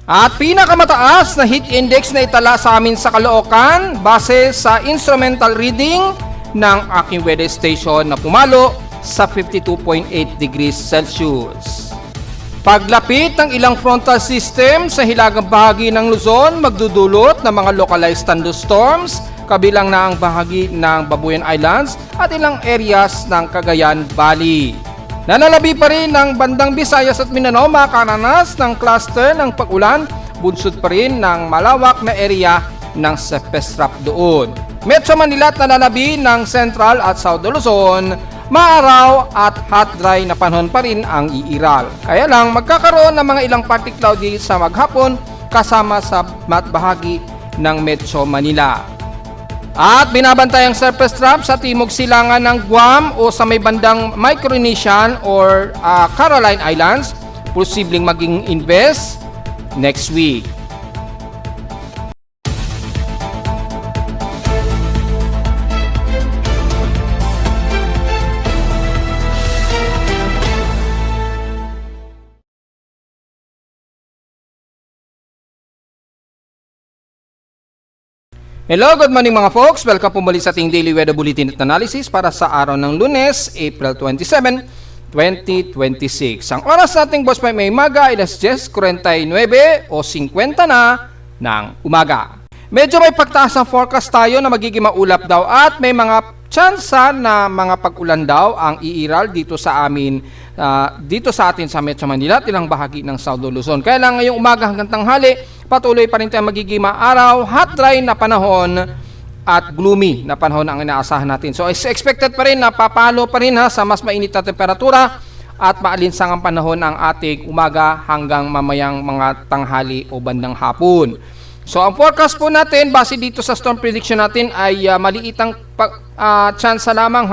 At pinakamataas na heat index na itala sa amin sa Caloocan base sa instrumental reading ng aking weather station na pumalo sa 52.8 degrees Celsius. Paglapit ng ilang frontal system sa hilagang bahagi ng Luzon magdudulot ng mga localized thunderstorms kabilang na ang bahagi ng Babuyan Islands at ilang areas ng Cagayan Valley. Nanalabi pa rin ng bandang Visayas at Mindanao makaranas ng cluster ng pag-ulan, bunsod pa rin ng malawak na area ng surface trough doon. Metro Manila at nanalabi ng Central at South Luzon, maaraw at hot dry na panahon pa rin ang iiral. Kaya lang magkakaroon ng mga ilang partly cloudy sa maghapon kasama sa bahagi ng Metro Manila. At binabantay ang surface trough sa timog silangan ng Guam o sa may bandang Micronesian or Caroline Islands, posibleng maging invest next week. Hello, good morning mga folks. Welcome po muli sa ating Daily Weather Bulletin at Analysis para sa araw ng Lunes, April 27, 2026. Ang oras nating Boss Mike may umaga ay 10:49 o 50 na ng umaga. Medyo may pagtaas ng forecast tayo na magiging maulap daw at may mga tsansa na mga pag-ulan daw ang iiral dito sa amin, dito sa atin sa Metro Manila at ilang bahagi ng South Luzon. Kaya lang ngayong umaga hanggang tanghali, patuloy pa rin tayo magiging maaraw, hot dry na panahon at gloomy na panahon ang inaasahan natin. So expected pa rin na papalo pa rin sa mas mainit na temperatura at maalinsang ang panahon ng ating umaga hanggang mamayang mga tanghali o bandang hapon. So ang forecast po natin base dito sa storm prediction natin ay maliit ang chance lamang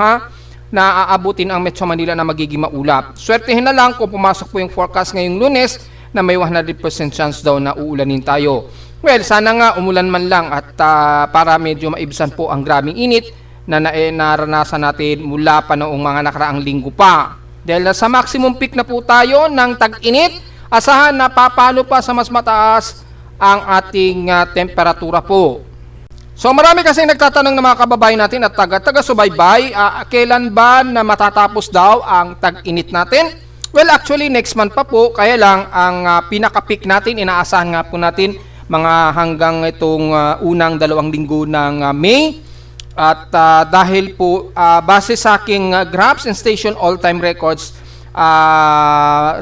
na aabutin ang Metro Manila na magiging maulap. Swertehin na lang kung pumasok po yung forecast ngayong Lunes na may 100% chance daw na uulanin tayo. Well, sana nga umulan man lang at para medyo maibsan po ang grabing init na naranasan natin mula pa noong mga nakaraang linggo pa. Dahil sa maximum peak na po tayo ng tag-init, asahan na papalo pa sa mas mataas ang ating temperatura po. So marami kasing nagtatanong ng mga kababayan natin at taga-subaybay, kailan ba na matatapos daw ang tag-init natin? Well, actually next month pa po, kaya lang ang pinaka-peak natin, inaasahan nga po natin mga hanggang itong unang 2 linggo ng May. At dahil po base sa aking graphs and station all-time records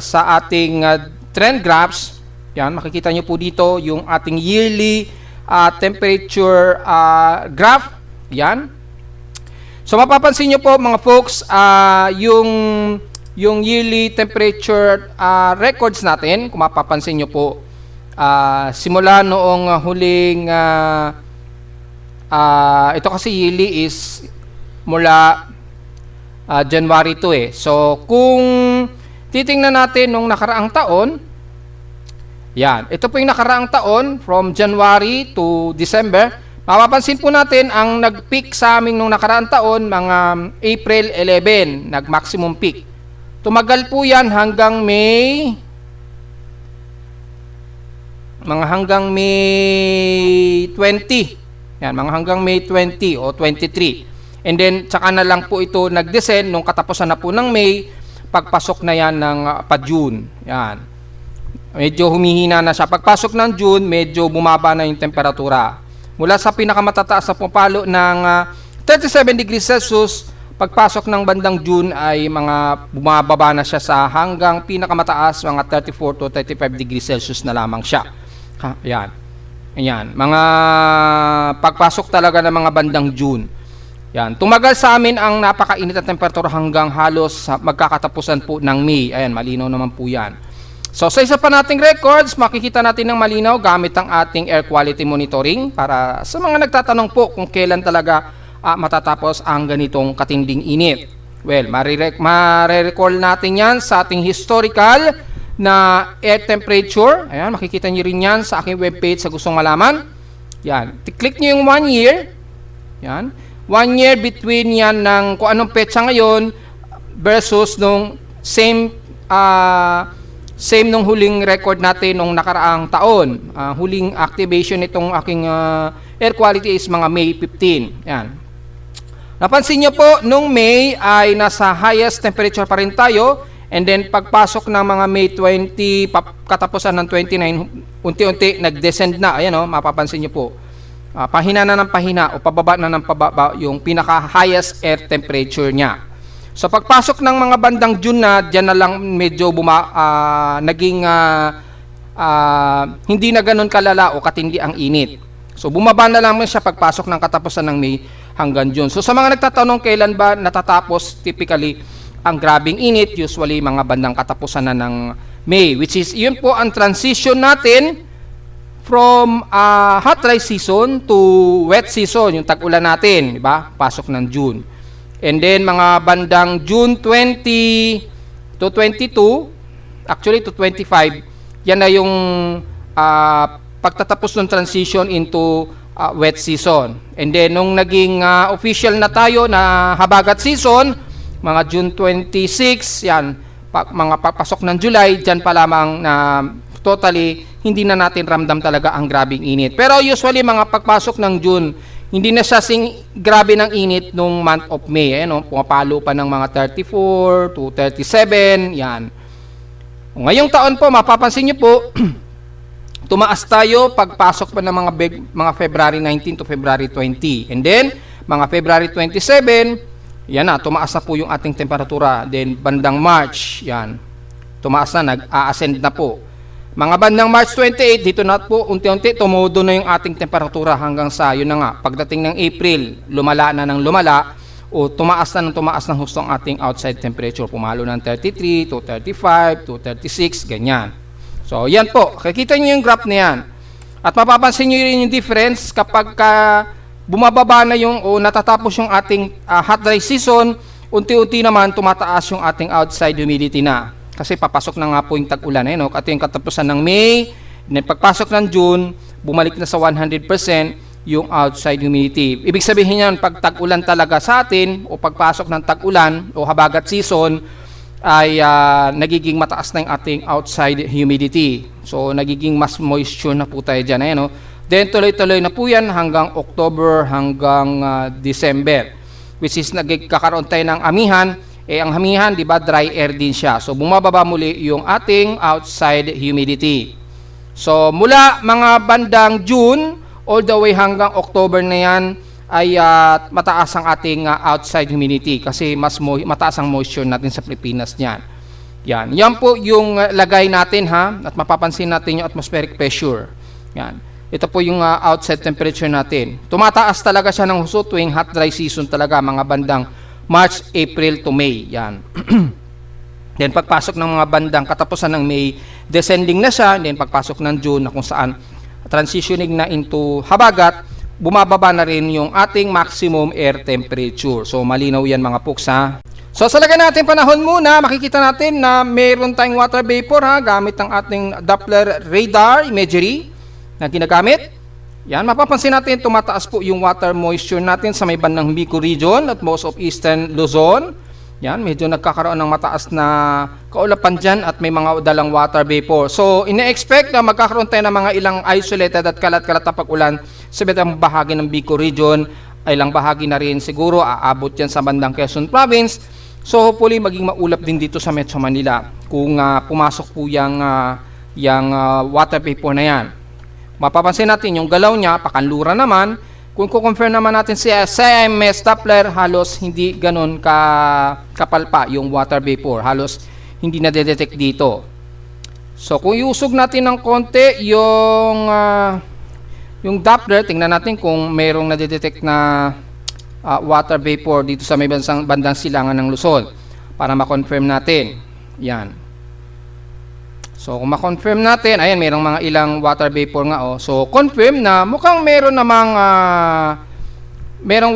sa ating trend graphs, yan, makikita nyo po dito yung ating yearly temperature graph. Yan. So mapapansin nyo po mga folks, yung yearly temperature records natin, kung mapapansin nyo po, simula noong huling, ito kasi yearly is mula January 2 So kung titingnan natin nung nakaraang taon, yan, ito po yung nakaraang taon from January to December. Mapapansin po natin ang nag-peak sa amin nung nakaraang taon mga April 11, nag-maximum peak. Tumagal po yan hanggang May, hanggang May 20. Yan, hanggang May 20 o 23. And then, tsaka na lang po ito nag-descend nung katapusan na po ng May, pagpasok na yan ng pa-June. Yan. Medyo humihina na siya. Pagpasok ng June, medyo bumaba na yung temperatura. Mula sa pinakamatataas na pumapalo ng 37 degrees Celsius, pagpasok ng bandang June ay mga bumababa na siya sa hanggang pinakamataas, mga 34 to 35 degrees Celsius na lamang siya. Ayan. Ayan. Mga pagpasok talaga ng mga bandang June. Yan. Tumagal sa amin ang napakainit na temperatura hanggang halos magkakatapusan po ng May. Ayan, malinaw naman po yan. So sa isa pa nating records, makikita natin ng malinaw gamit ang ating air quality monitoring para sa mga nagtatanong po kung kailan talaga matatapos ang ganitong katinding init. Well, marirecall natin yan sa ating historical na air temperature. Ayan, makikita nyo rin yan sa aking webpage sa gustong malaman. Yan, click nyo yung 1 year. Yan, 1 year between yan ng kung anong petsa ngayon versus nung same same nung huling record natin nung nakaraang taon. Huling activation nitong aking air quality is mga May 15. Yan. Napansin nyo po, nung May ay nasa highest temperature pa rin tayo. And then pagpasok ng mga May 20, katapusan ng 29, unti-unti nag-descend na. Ayan o, mapapansin nyo po. Pahina na ng pahina o pababa na ng pababa yung pinaka-highest air temperature niya. So pagpasok ng mga bandang June na, dyan na lang medyo naging hindi na ganun kalala o katindi ang init. So bumaba na lang siya pagpasok ng katapusan ng May hanggang June. So sa mga nagtatanong kailan ba natatapos typically ang grabing init, usually mga bandang katapusan na ng May, which is yun po ang transition natin from hot dry season to wet season, yung tag-ulan natin, di ba? Pasok ng June. And then mga bandang June 20 to 22, actually to 25, yan na yung pagtatapos ng transition into wet season. And then nung naging official na tayo na habagat season, mga June 26, yan, mga papasok ng July, dyan pa lamang na totally hindi na natin ramdam talaga ang grabing init. Pero usually mga pagpasok ng June, hindi na siya grabe ng init nung month of May. Ayan, pumapalo pa ng mga 34 to 37, yan. Ngayong taon po, mapapansin niyo po, tumaas tayo pagpasok pa ng mga February 19 to February 20. And then, mga February 27, yan na, tumaas na po yung ating temperatura. Then, bandang March, yan, tumaas na, nag-a-ascend na po. Mga bandang March 28, dito na po, unti-unti, tumudo na yung ating temperatura hanggang sa, yun na nga, pagdating ng April, lumala na ng lumala, o tumaas na ng husto ang ating outside temperature. Pumalo ng 33 to 35 to 36, ganyan. So, yan po. Kikita nyo yung graph na yan. At mapapansin nyo rin yung difference kapag bumababa na yung o natatapos yung ating hot dry season, unti-unti naman tumataas yung ating outside humidity na. Kasi papasok na nga po yung tag-ulan. Eh, no? At yung katapusan ng May, pagpasok ng June, bumalik na sa 100% yung outside humidity. Ibig sabihin yan, pag tag-ulan talaga sa atin, o pagpasok ng tag-ulan, o habagat season, ay nagiging mataas na yung ating outside humidity. So, nagiging mas moisture na po tayo dyan. Eh, no? Then, tuloy-tuloy na po yan hanggang October, hanggang December. Which is, nagkakaroon tayo ng amihan. Ang amihan, di ba, dry air din siya. So, bumababa muli yung ating outside humidity. So, mula mga bandang June, all the way hanggang October na yan, ay mataas ang ating outside humidity kasi mataas ang moisture natin sa Pilipinas niyan. Yan po yung lagay natin ha, at mapapansin natin yung atmospheric pressure. Yan. Ito po yung outside temperature natin. Tumataas talaga siya ng husto tuwing hot dry season talaga, mga bandang March, April to May. Yan. Then pagpasok ng mga bandang katapusan ng May, descending na siya. Then pagpasok ng June na kung saan transitioning na into habagat, bumababa na rin yung ating maximum air temperature. So malinaw yan mga puks ha. So sa lagay natin panahon muna, makikita natin na mayroon tayong water vapor ha, gamit ang ating Doppler radar imagery na ginagamit. Yan, mapapansin natin tumataas po yung water moisture natin sa may bandang Bicol region at most of eastern Luzon. Yan, medyo nagkakaroon ng mataas na kaulapan dyan at may mga dalang water vapor. So, ina-expect na magkakaroon tayo ng mga ilang isolated at kalat-kalat na pag-ulan sa ibang bahagi ng Bicol region. Ay ilang bahagi na rin siguro aabot yan sa bandang Quezon Province. So, hopefully maging maulap din dito sa Metro Manila kung pumasok po yung water vapor na yan. Mapapansin natin yung galaw niya, pakanlura naman. Kung kukonfirm naman natin si SMS Doppler, halos hindi ganun kapalpa yung water vapor. Halos hindi na-detect dito. So kung iusog natin ng konti yung Doppler, tingnan natin kung mayroong na-detect na water vapor dito sa may bandang silangan ng Luzon para ma-confirm natin. Yan. So, kung ma-confirm natin, ayan, mayroong mga ilang water vapor nga, oh. So, confirm na mukhang mayroong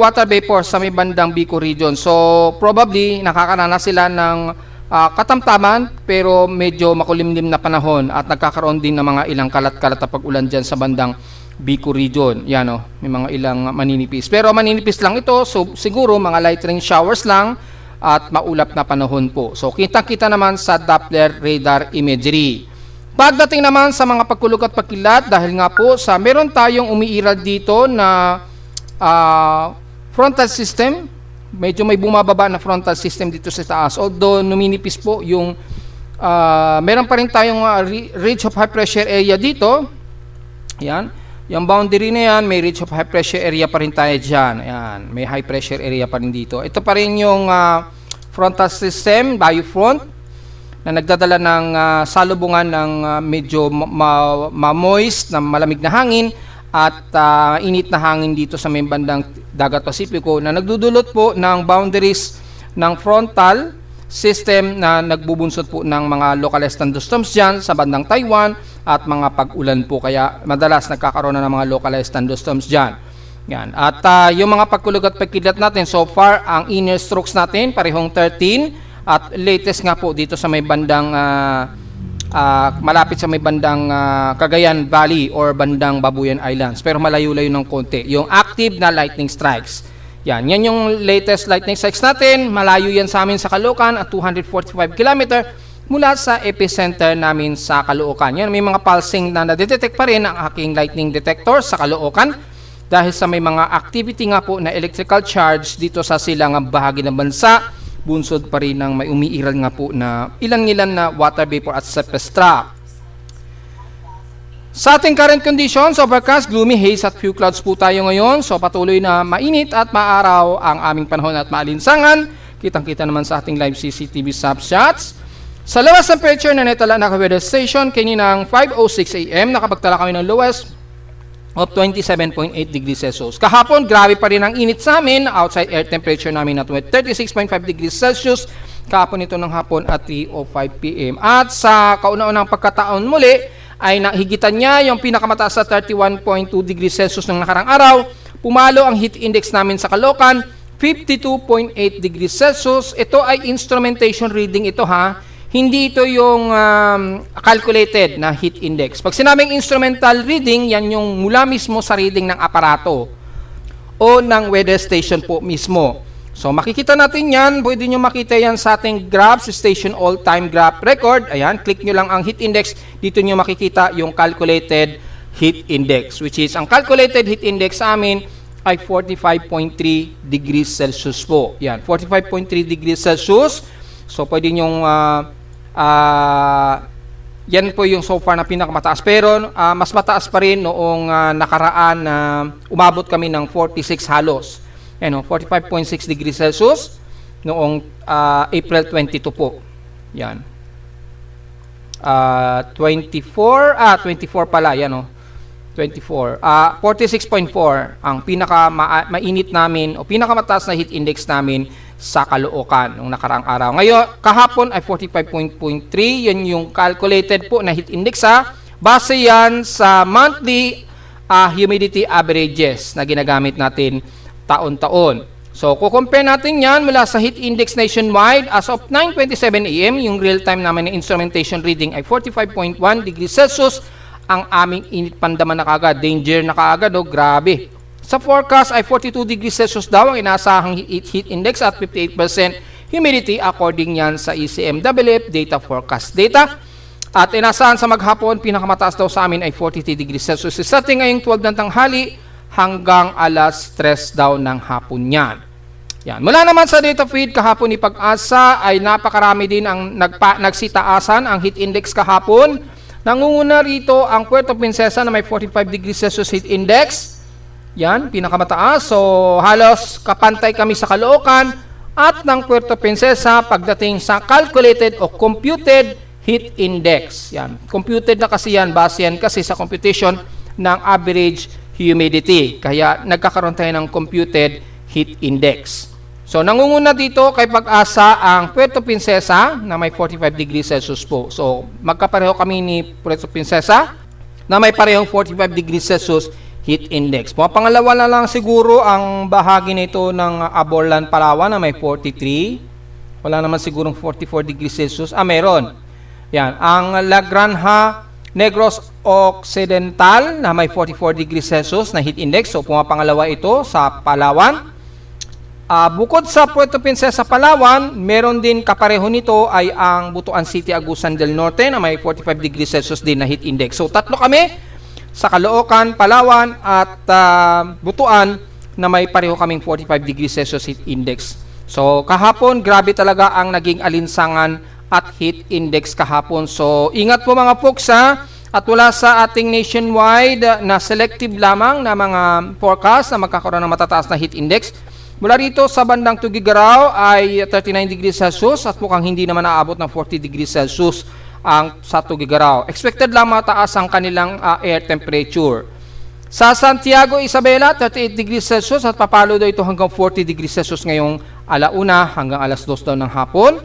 water vapor sa may bandang Bicol region. So, probably, nakakaranas sila ng katamtaman, pero medyo makulimlim na panahon at nagkakaroon din ng mga ilang kalat-kalat na pag-ulan dyan sa bandang Bicol region. Yan, oh, may mga ilang maninipis. Pero maninipis lang ito, so siguro mga light rain showers lang at maulap na panahon po. So kita-kita naman sa Doppler radar imagery. Pagdating naman sa mga pagkulog at pagkilat, dahil nga po sa meron tayong umiiral dito na frontal system, medyo may bumababa na frontal system dito sa taas. Although numinipis po yung meron pa rin tayong ridge of high pressure area dito. Yan. Yung boundary na yan, may ridge of high pressure area pa rin tayo dyan. Ayan, may high pressure area pa rin dito. Ito pa rin yung frontal system, biofront, na nagdadala ng salubungan ng medyo moist na malamig na hangin at init na hangin dito sa may bandang Dagat Pasipiko na nagdudulot po ng boundaries ng frontal system na nagbubunsod po ng mga localized thunderstorms dyan sa bandang Taiwan at mga pag-ulan po, kaya madalas nagkakaroon na ng mga localized thunderstorms dyan. Yan. At yung mga pagkulog at pagkilat natin, so far ang inner strokes natin parehong 13 at latest nga po dito sa may bandang malapit sa may bandang Cagayan Valley or bandang Babuyan Islands, pero malayo-layo ng konti yung active na lightning strikes. Yan yung latest lightning strikes natin. Malayo yan sa amin sa Caloocan at 245 km mula sa epicenter namin sa Caloocan. Yan, may mga pulsing na nadetect pa rin ang aking lightning detector sa Caloocan dahil sa may mga activity nga po na electrical charge dito sa silangang bahagi ng bansa. Bunsod pa rin ng may umiiral nga po na ilan-ilan na water vapor at surface trap. Sa ating current conditions, overcast, gloomy, haze at few clouds po tayo ngayon. So patuloy na mainit at maaraw ang aming panahon at maalinsangan. Kitang-kita naman sa ating live CCTV snapshots. Sa lowest temperature na netala na weather station, kaninang 5:06 AM, nakapagtala kami ng lowest of 27.8 degrees Celsius. Kahapon, grabe pa rin ang init sa amin. Outside air temperature namin na 36.5 degrees Celsius. Kahapon ito ng hapon at 3:05 PM. At sa kauna-unang pagkataon muli, ay nahigitan niya yung pinakamataas sa 31.2 degrees Celsius ng nakarang araw. Pumalo ang heat index namin sa Caloocan, 52.8 degrees Celsius. Ito ay instrumentation reading ito ha. Hindi ito yung calculated na heat index. Pag sinabing instrumental reading, yan yung mula mismo sa reading ng aparato o ng weather station po mismo. So makikita natin yan, pwede nyo makita yan sa ating graph, station all-time graph record. Ayan, click nyo lang ang heat index, dito nyo makikita yung calculated heat index, which is, ang calculated heat index sa amin ay 45.3 degrees Celsius po. Yan, 45.3 degrees Celsius. So pwede nyong, yan po yung so far na pinakamataas. Pero mas mataas pa rin noong nakaraan na umabot kami ng 46 halos. 45.6 degrees Celsius noong April 22 po. Yan. 24 pala, yan 24. 46.4 ang pinaka mainit namin o pinakamataas na heat index namin sa Caloocan nung nakaraang araw. Ngayon, kahapon ay 45.3, yan yung calculated po na heat index base yan sa monthly humidity averages na ginagamit natin taon-taon. So, kukompare natin yan mula sa heat index nationwide as of 9:27 AM, yung real-time naman na instrumentation reading ay 45.1 degrees Celsius. Ang aming init pandaman na kaagad, danger na kaagad, grabe. Sa forecast ay 42 degrees Celsius daw ang inaasahang heat index at 58% humidity according yan sa ECMWF data forecast data. At inasahan sa maghapon, pinakamataas daw sa amin ay 43 degrees Celsius. Sa ating ngayong 12 ng tanghali, hanggang alas 3 daw ng hapon yan. Yan. Mula naman sa data feed kahapon ni Pag-asa ay napakarami din ang nagsitaasan ang heat index kahapon. Nangunguna rito ang Puerto Princesa na may 45 degrees Celsius heat index. Yan, pinakamataas. So halos kapantay kami sa Caloocan at ng Puerto Princesa pagdating sa calculated o computed heat index. Yan. Computed na kasi yan, base yan kasi sa computation ng average humidity. Kaya nagkakaroon tayo ng computed heat index. So nangunguna dito kay Pag-asa ang Puerto Princesa na may 45 degrees Celsius po. So magkapareho kami ni Puerto Princesa na may parehong 45 degrees Celsius heat index. Pangalawa na lang siguro ang bahagi nito ng Aborlan, Palawan na may 43. Wala naman sigurong 44 degrees Celsius. Meron. Yan. Ang La Granja Negros Occidental na may 44 degrees Celsius na heat index. So, pumapangalawa ito sa Palawan. Bukod sa Puerto Princesa, Palawan, meron din kapareho nito ay ang Butuan City, Agusan del Norte na may 45 degrees Celsius din na heat index. So tatlo kami sa Caloocan, Palawan at Butuan na may pareho kaming 45 degrees Celsius heat index. So kahapon, grabe talaga ang naging alinsangan at heat index kahapon. So ingat po mga folks ha. At wala sa ating nationwide na selective lamang na mga forecast na magkakaroon ng matataas na heat index. Mula rito sa bandang Tuguegarao ay 39 degrees Celsius at mukhang hindi naman naabot ng 40 degrees Celsius ang sa Tuguegarao. Expected lang mataas ang kanilang air temperature. Sa Santiago, Isabela, 38 degrees Celsius at papalo daw ito hanggang 40 degrees Celsius ngayong alauna hanggang alas 2 daw ng hapon.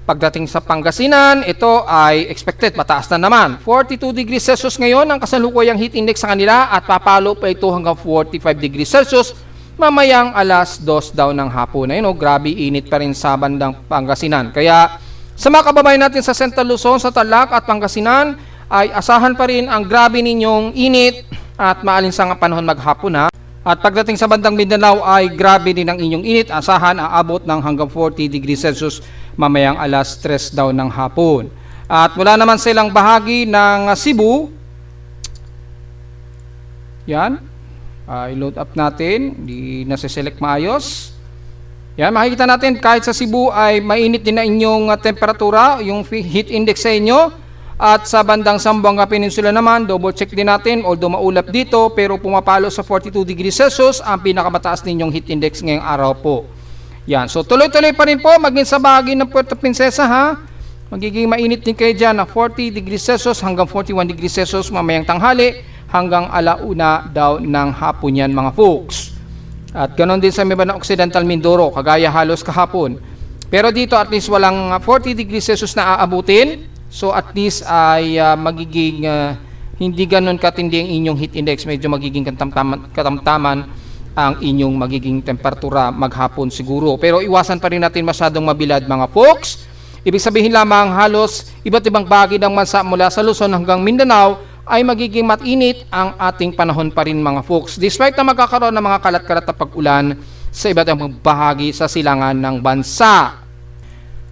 Pagdating sa Pangasinan, ito ay expected mataas na naman. 42 degrees Celsius ngayon ang kasalukuyang heat index sa kanila at papalo pa ito hanggang 45 degrees Celsius mamayang alas 2 daw ng hapon. Ayun, grabe init pa rin sa bandang Pangasinan. Kaya sa mga kababayan natin sa Central Luzon, sa Tarlac at Pangasinan ay asahan pa rin ang grabe ninyong init at maalinsang panahon maghapon ha. At pagdating sa bandang Mindanao ay grabe din ang inyong init. Asahan aabot ng hanggang 40 degrees Celsius mamayang alas 3 daw ng hapon. At wala naman silang bahagi ng Cebu. Yan. I-load up natin. Hindi nasiselect maayos. Yan. Makikita natin kahit sa Cebu ay mainit din na inyong temperatura, yung heat index sa inyo. At sa bandang Zamboanga Peninsula naman, double check din natin. Although maulap dito, pero pumapalo sa 42 degrees Celsius ang pinakamataas ninyong heat index ngayong araw po. Yan. So tuloy-tuloy pa rin po maging sa bahagi ng Puerto Princesa ha. Magiging mainit din kayo dyan na 40 degrees Celsius hanggang 41 degrees Celsius mamayang tanghali hanggang alauna daw ng hapon yan mga folks. At ganoon din sa may bandang Occidental Mindoro, kagaya halos kahapon. Pero dito at least walang 40 degrees Celsius na aabutin. So at least ay magiging hindi ganoon katindi ang inyong heat index. Medyo magiging katamtaman ang inyong magiging temperatura maghapon siguro. Pero iwasan pa rin natin masyadong mabilad mga folks. Ibig sabihin lamang halos iba't ibang bahagi ng bansa mula sa Luzon hanggang Mindanao ay magiging matinit ang ating panahon pa rin mga folks. Despite na magkakaroon ng mga kalat-kalat na pag-ulan sa iba't ibang bahagi sa silangan ng bansa.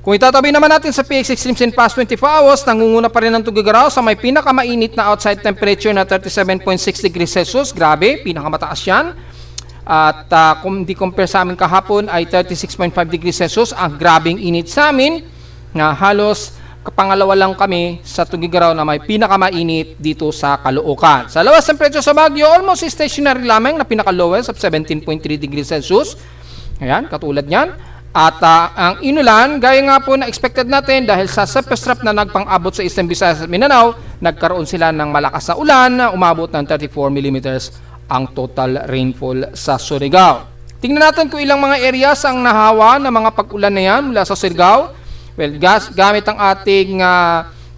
Kung itatabi naman natin sa PX Extremes in past 24 hours, nangunguna pa rin ang Tuguegarao sa may pinakamainit na outside temperature na 37.6 degrees Celsius. Grabe, pinakamataas yan. At kung di compare sa amin kahapon ay 36.5 degrees Celsius. Ang grabing init sa amin na halos pangalawa lang kami sa Tuguegarao na may pinakamainit dito sa Caloocan. Sa lowest temperature sa Baguio, almost stationary lamang na pinaka-lowest of 17.3 degrees Celsius. Ayan, katulad niyan. At ang inulan, gaya nga po na expected natin dahil sa surface trap na nagpang-abot sa Eastern Visayas at Mindanao, nagkaroon sila ng malakas na ulan na umabot ng 34 mm ang total rainfall sa Surigao. Tingnan natin kung ilang mga areas ang nahawa ng mga pag-ulan na yan mula sa Surigao. Well, gamit ang ating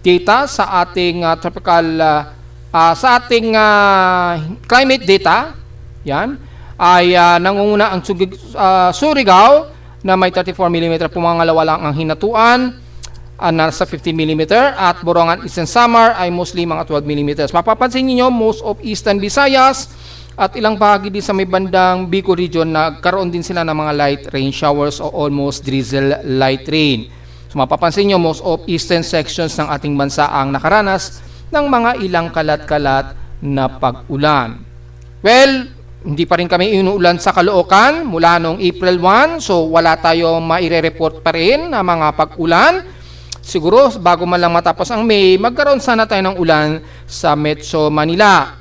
data sa ating tropical sa ating climate data, yan ay nangunguna ang Surigao na may 34 mm, pumangalawa lang ang Hinatuan nasa 15 mm at Borongan Eastern Samar ay mostly mga 12 mm. Mapapansin niyo most of Eastern Visayas at ilang bahagi din sa may bandang Bicol region nagkaroon din sila ng mga light rain showers o almost drizzle light rain. So mapapansin nyo, most of eastern sections ng ating bansa ang nakaranas ng mga ilang kalat-kalat na pag-ulan. Well, hindi pa rin kami inuulan sa Caloocan mula noong April 1, so wala tayo maire-report pa rin na mga pag-ulan. Siguro bago man lang matapos ang May, magkaroon sana tayo ng ulan sa Metro Manila.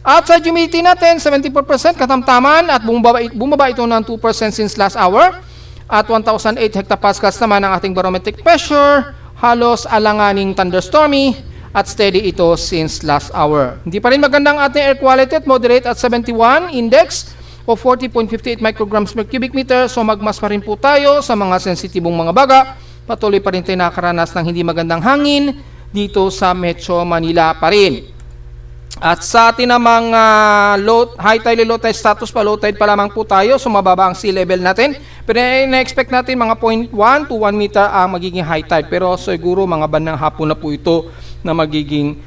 Outside humidity natin, 74% katamtaman at bumaba ito ng 2% since last hour. At 1,008 hectopascals naman ang ating barometric pressure, halos alanganing thunderstormy at steady ito since last hour. Hindi pa rin magandang ating air quality at moderate at 71 index o 40.58 micrograms per cubic meter. So magmas pa rin po tayo sa mga sensitibong mga baga. Patuloy pa rin tayo nakaranas ng hindi magandang hangin dito sa Metro Manila pa rin. At sa atin namang high tide, low tide status pa, low tide pa lamang po tayo. So mababa ang sea level natin. Pero na-expect natin mga 0.1 to 1 meter ang magiging high tide. Pero siguro mga bandang hapon na po ito na magiging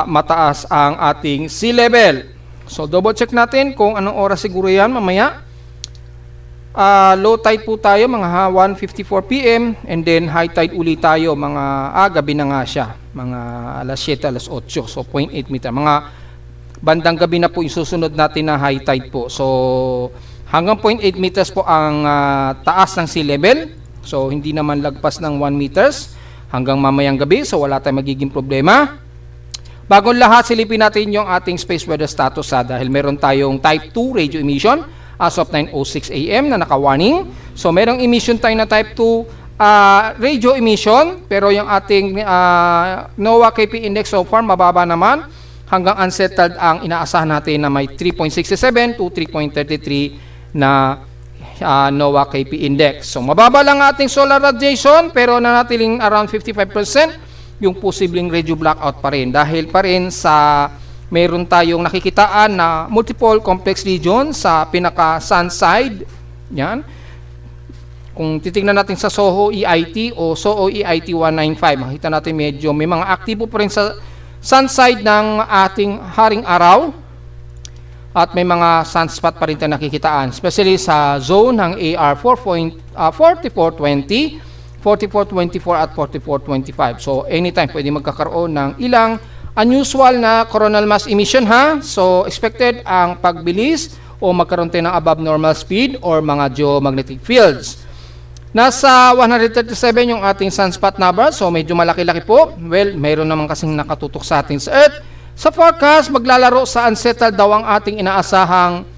mataas ang ating sea level. So double check natin kung anong oras siguro yan mamaya. Low tide po tayo mga 1:54 PM and then high tide ulit tayo mga gabi na nga siya, mga alas 7, alas 8, so 0.8 meter. Mga bandang gabi na po yung susunod natin na high tide po. So hanggang 0.8 meters po ang taas ng sea level. So hindi naman lagpas ng 1 meters hanggang mamayang gabi, so wala tayong magiging problema. Bagong lahat, silipin natin yung ating space weather status dahil meron tayong type 2 radio emission as of 9:06 AM na naka-warning. So merong emission tayo na type 2 radio emission, pero yung ating NOAA KP index so far mababa naman. Hanggang unsettled ang inaasahan natin na may 3.67 to 3.33 na NOAA KP index. So mababa lang ating solar radiation pero nanatiling around 55% yung posibleng radio blackout pa rin dahil pa rin sa meron tayong nakikitaan na multiple complex region sa pinaka sun side. Yan. Kung titingnan natin sa SOHO EIT o SOHO EIT 195, makita natin medyo may mga aktibo pa rin sa sun side ng ating haring araw at may mga sunspot pa rin tayo nakikitaan, especially sa zone ng AR 4420, 4424 at 4425. So anytime pwede magkakaroon ng ilang unusual na coronal mass emission So expected ang pagbilis o magkaroon tayo ng above normal speed or mga geomagnetic fields. Nasa 137 yung ating sunspot number, so medyo malaki-laki po. Well, mayroon naman kasing nakatutok sa atin sa Earth. Sa forecast, maglalaro sa unsettled daw ang ating inaasahang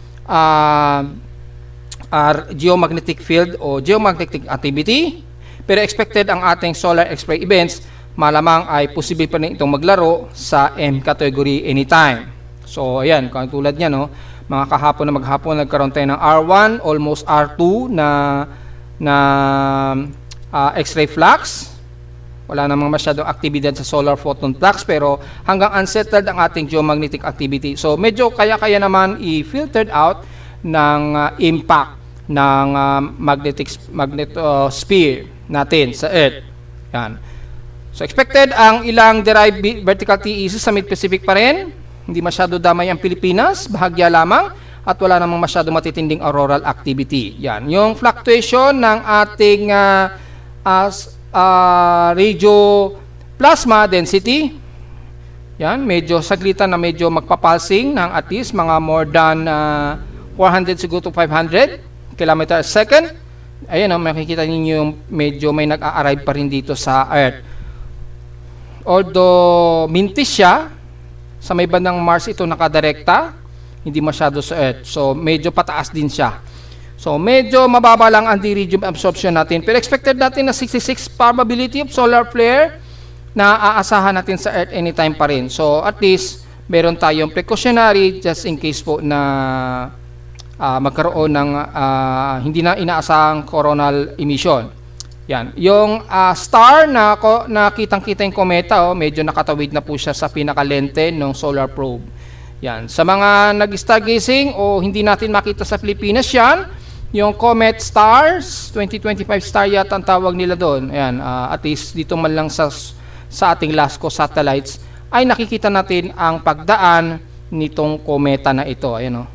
geomagnetic field o geomagnetic activity. Pero expected ang ating solar X-ray events, malamang ay posible pa rin itong maglaro sa M category anytime. So, ayan, tulad niya, no, mga kahapon na maghapon, nagkaroon tayo ng R1, almost R2 na X-ray flux. Wala namang masyadong aktibidad sa solar photon flux pero hanggang unsettled ang ating geomagnetic activity. So medyo kaya-kaya naman i-filtered out ng impact ng magnetosphere natin sa Earth. Yan. So expected ang ilang derived vertical TEC sa Mid-Pacific pa rin. Hindi masyado damay ang Pilipinas, bahagya lamang. At wala namang masyado matitinding auroral activity. Yan. Yung fluctuation ng ating radio plasma density, yan, medyo saglitan na medyo magpapulsing ng at least mga more than 400 siguro to 500 km a second. Ayan, makikita ninyo yung medyo may nag-a-arrive pa rin dito sa Earth. Although mintis siya, sa may bandang Mars ito nakadirekta, hindi masyado sa Earth. So, medyo pataas din siya. So, medyo mababa lang ang dirigium absorption natin. Pero expected natin na 66 probability of solar flare na aasahan natin sa Earth anytime pa rin. So, at least, meron tayong precautionary just in case po na magkaroon ng hindi na inaasahang coronal emission. Yan. Yung star na kitang-kita yung kometa, medyo nakatawid na po siya sa pinaka-lente ng solar probe. Yan. Sa mga nag-stargazing o hindi natin makita sa Pilipinas yan, yung Comet Stars, 2025 star yata ang tawag nila doon. Ayan, at least dito man lang sa ating LASCO satellites ay nakikita natin ang pagdaan nitong kometa na ito. Ayan,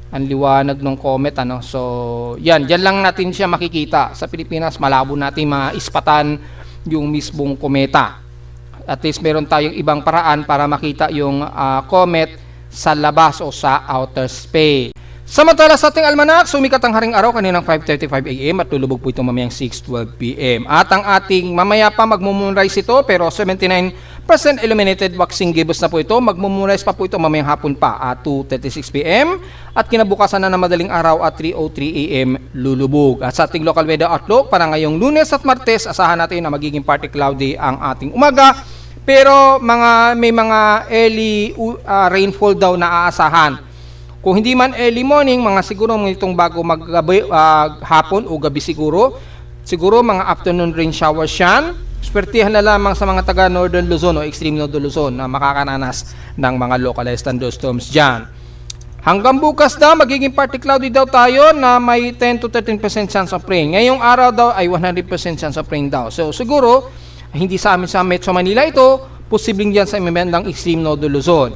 ang liwanag ng comet. So, yan. Diyan lang natin siya makikita. Sa Pilipinas, malabo natin maispatan yung mismong kometa. At least meron tayong ibang paraan para makita yung comet sa labas o sa outer space. Samantala sa ating almanac, sumikat ang haring araw kaninang 5:35 AM at lulubog po ito mamayang 6:12 PM. At ang ating mamaya pa magmo-moonrise ito pero 79% illuminated waxing gibbous na po ito. Magmo-moonrise pa po ito mamayang hapon pa at 2:36 PM at kinabukasan na madaling araw at 3:03 AM lulubog. At sa ating local weather outlook para ngayong Lunes at Martes, asahan natin na magiging partly cloudy ang ating umaga. Pero may mga early rainfall daw na aasahan. Kung hindi man early morning, mga siguro itong bago hapon o gabi siguro mga afternoon rain showers yan. Swertihan na lamang sa mga taga Northern Luzon o extreme Northern Luzon na makakaranas ng mga localized thunderstorms dyan. Hanggang bukas daw, magiging partly cloudy daw tayo na may 10 to 13% chance of rain. Ngayong araw daw ay 100% chance of rain daw. So siguro, hindi sa amin sa Metro Manila ito, posibleng dyan sa imendang extreme Northern Luzon.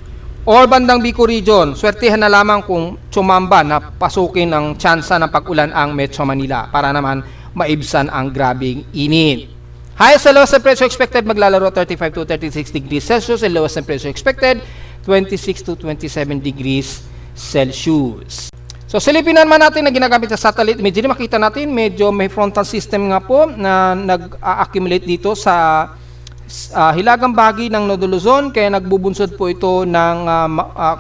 or bandang Bicol Region, swertihan na lamang kung tsumamba na pasukin ng tsansa ng pag-ulan ang Metro Manila para naman maibsan ang grabing init. Highest and lowest temperature expected maglalaro 35 to 36 degrees Celsius and lowest temperature expected 26 to 27 degrees Celsius. So silipin naman natin na ginagamit sa satellite imagery, makita natin medyo may frontal system nga po na nag-accumulate dito sa hilagang bahagi ng Nodo Luzon, kaya nagbubunsod po ito ng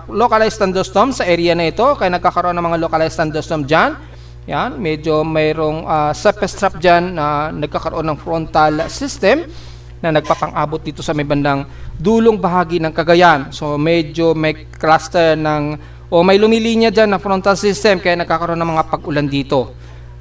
localized thunderstorm sa area na ito, kaya nagkakaroon ng mga localized thunderstorm dyan. Yan, medyo mayroong surface trap dyan na nagkakaroon ng frontal system na nagpapang-abot dito sa may bandang dulong bahagi ng Cagayan. So medyo may cluster may lumilinya dyan na frontal system, kaya nagkakaroon ng mga pag-ulan dito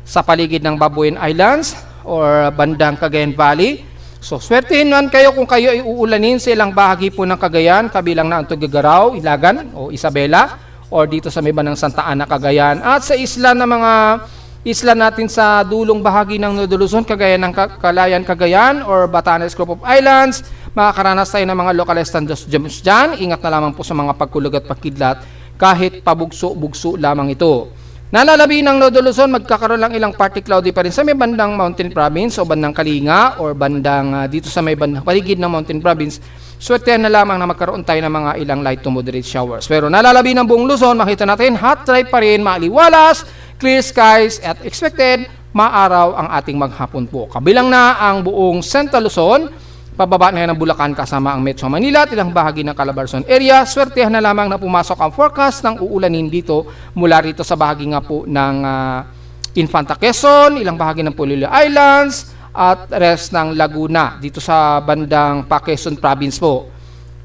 sa paligid ng Babuyan Islands or bandang Cagayan Valley. So, swertihin man kayo kung kayo ay uulanin sa ilang bahagi po ng Cagayan, kabilang na ang Tuguegarao, Ilagan o Isabela, or dito sa may bandang Santa Ana, Cagayan, at sa isla na mga isla natin sa dulong bahagi ng Nodo Luzon, kagaya ng Calayan, Cagayan, or Batanes Group of Islands, makakaranas tayo ng mga localized thunderstorms dyan. Ingat na lamang po sa mga pagkulog at pagkidlat, kahit pabugso-bugso lamang ito. Nalalabi ng Nodo Luzon, magkakaroon lang ilang partly cloudy pa rin sa may bandang Mountain Province o bandang Kalinga or bandang dito sa may bandang paligid ng Mountain Province. Swertehan na lamang na magkaroon tayo ng mga ilang light to moderate showers. Pero nalalabi ng buong Luzon, makita natin hot dry pa rin, maaliwalas, clear skies at expected maaraw ang ating maghapon po. Kabilang na ang buong Central Luzon, pababa na yan ng Bulacan kasama ang Metro Manila at ilang bahagi ng Calabarzon area. Swertehan na lamang na pumasok ang forecast ng uulanin dito mula rito sa bahagi nga po ng Infanta Quezon, ilang bahagi ng Polillo Islands at rest ng Laguna dito sa bandang Quezon Province po.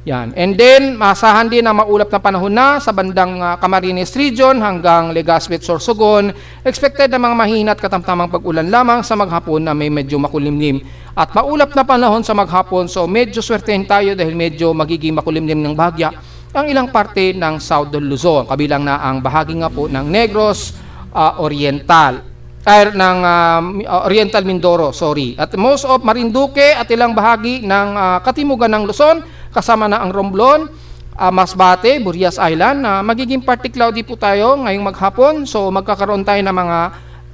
Yan. And then, masahan din na maulap na panahon na sa bandang Camarines Region hanggang Legazpi at Sorsogon. Expected na mga mahina at katamtamang pag-ulan lamang sa maghapon na may medyo makulimlim. At maulap na panahon sa maghapon, so medyo swertehin tayo dahil medyo magiging makulimlim ng bahagya ang ilang parte ng Southern Luzon. Kabilang na ang bahagi nga po ng Negros Oriental. Oriental Mindoro, sorry. At most of Marinduque at ilang bahagi ng katimugan ng Luzon, kasama na ang Romblon, Masbate, Burias Island, na magiging partly cloudy po tayo ngayong maghapon. So magkakaroon tayo ng mga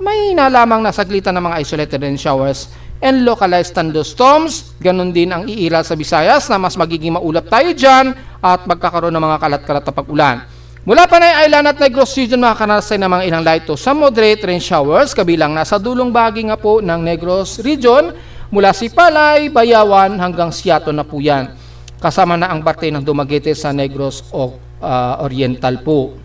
may nalamang na saglitan ng mga isolated rain showers and localized thunderstorms. Ganon din ang iiral sa Visayas na mas magiging maulap tayo dyan at magkakaroon ng mga kalat-kalat na pag-ulan. Mula Panay Island at Negros Region, makakaranas tayo ng mga ilang light to some moderate rain showers, kabilang nasa dulong bahagi nga po ng Negros Region, mula Sipalay, Bayawan hanggang Siato na po yan. Kasama na ang parte ng Dumaguete sa Negros Oriental po.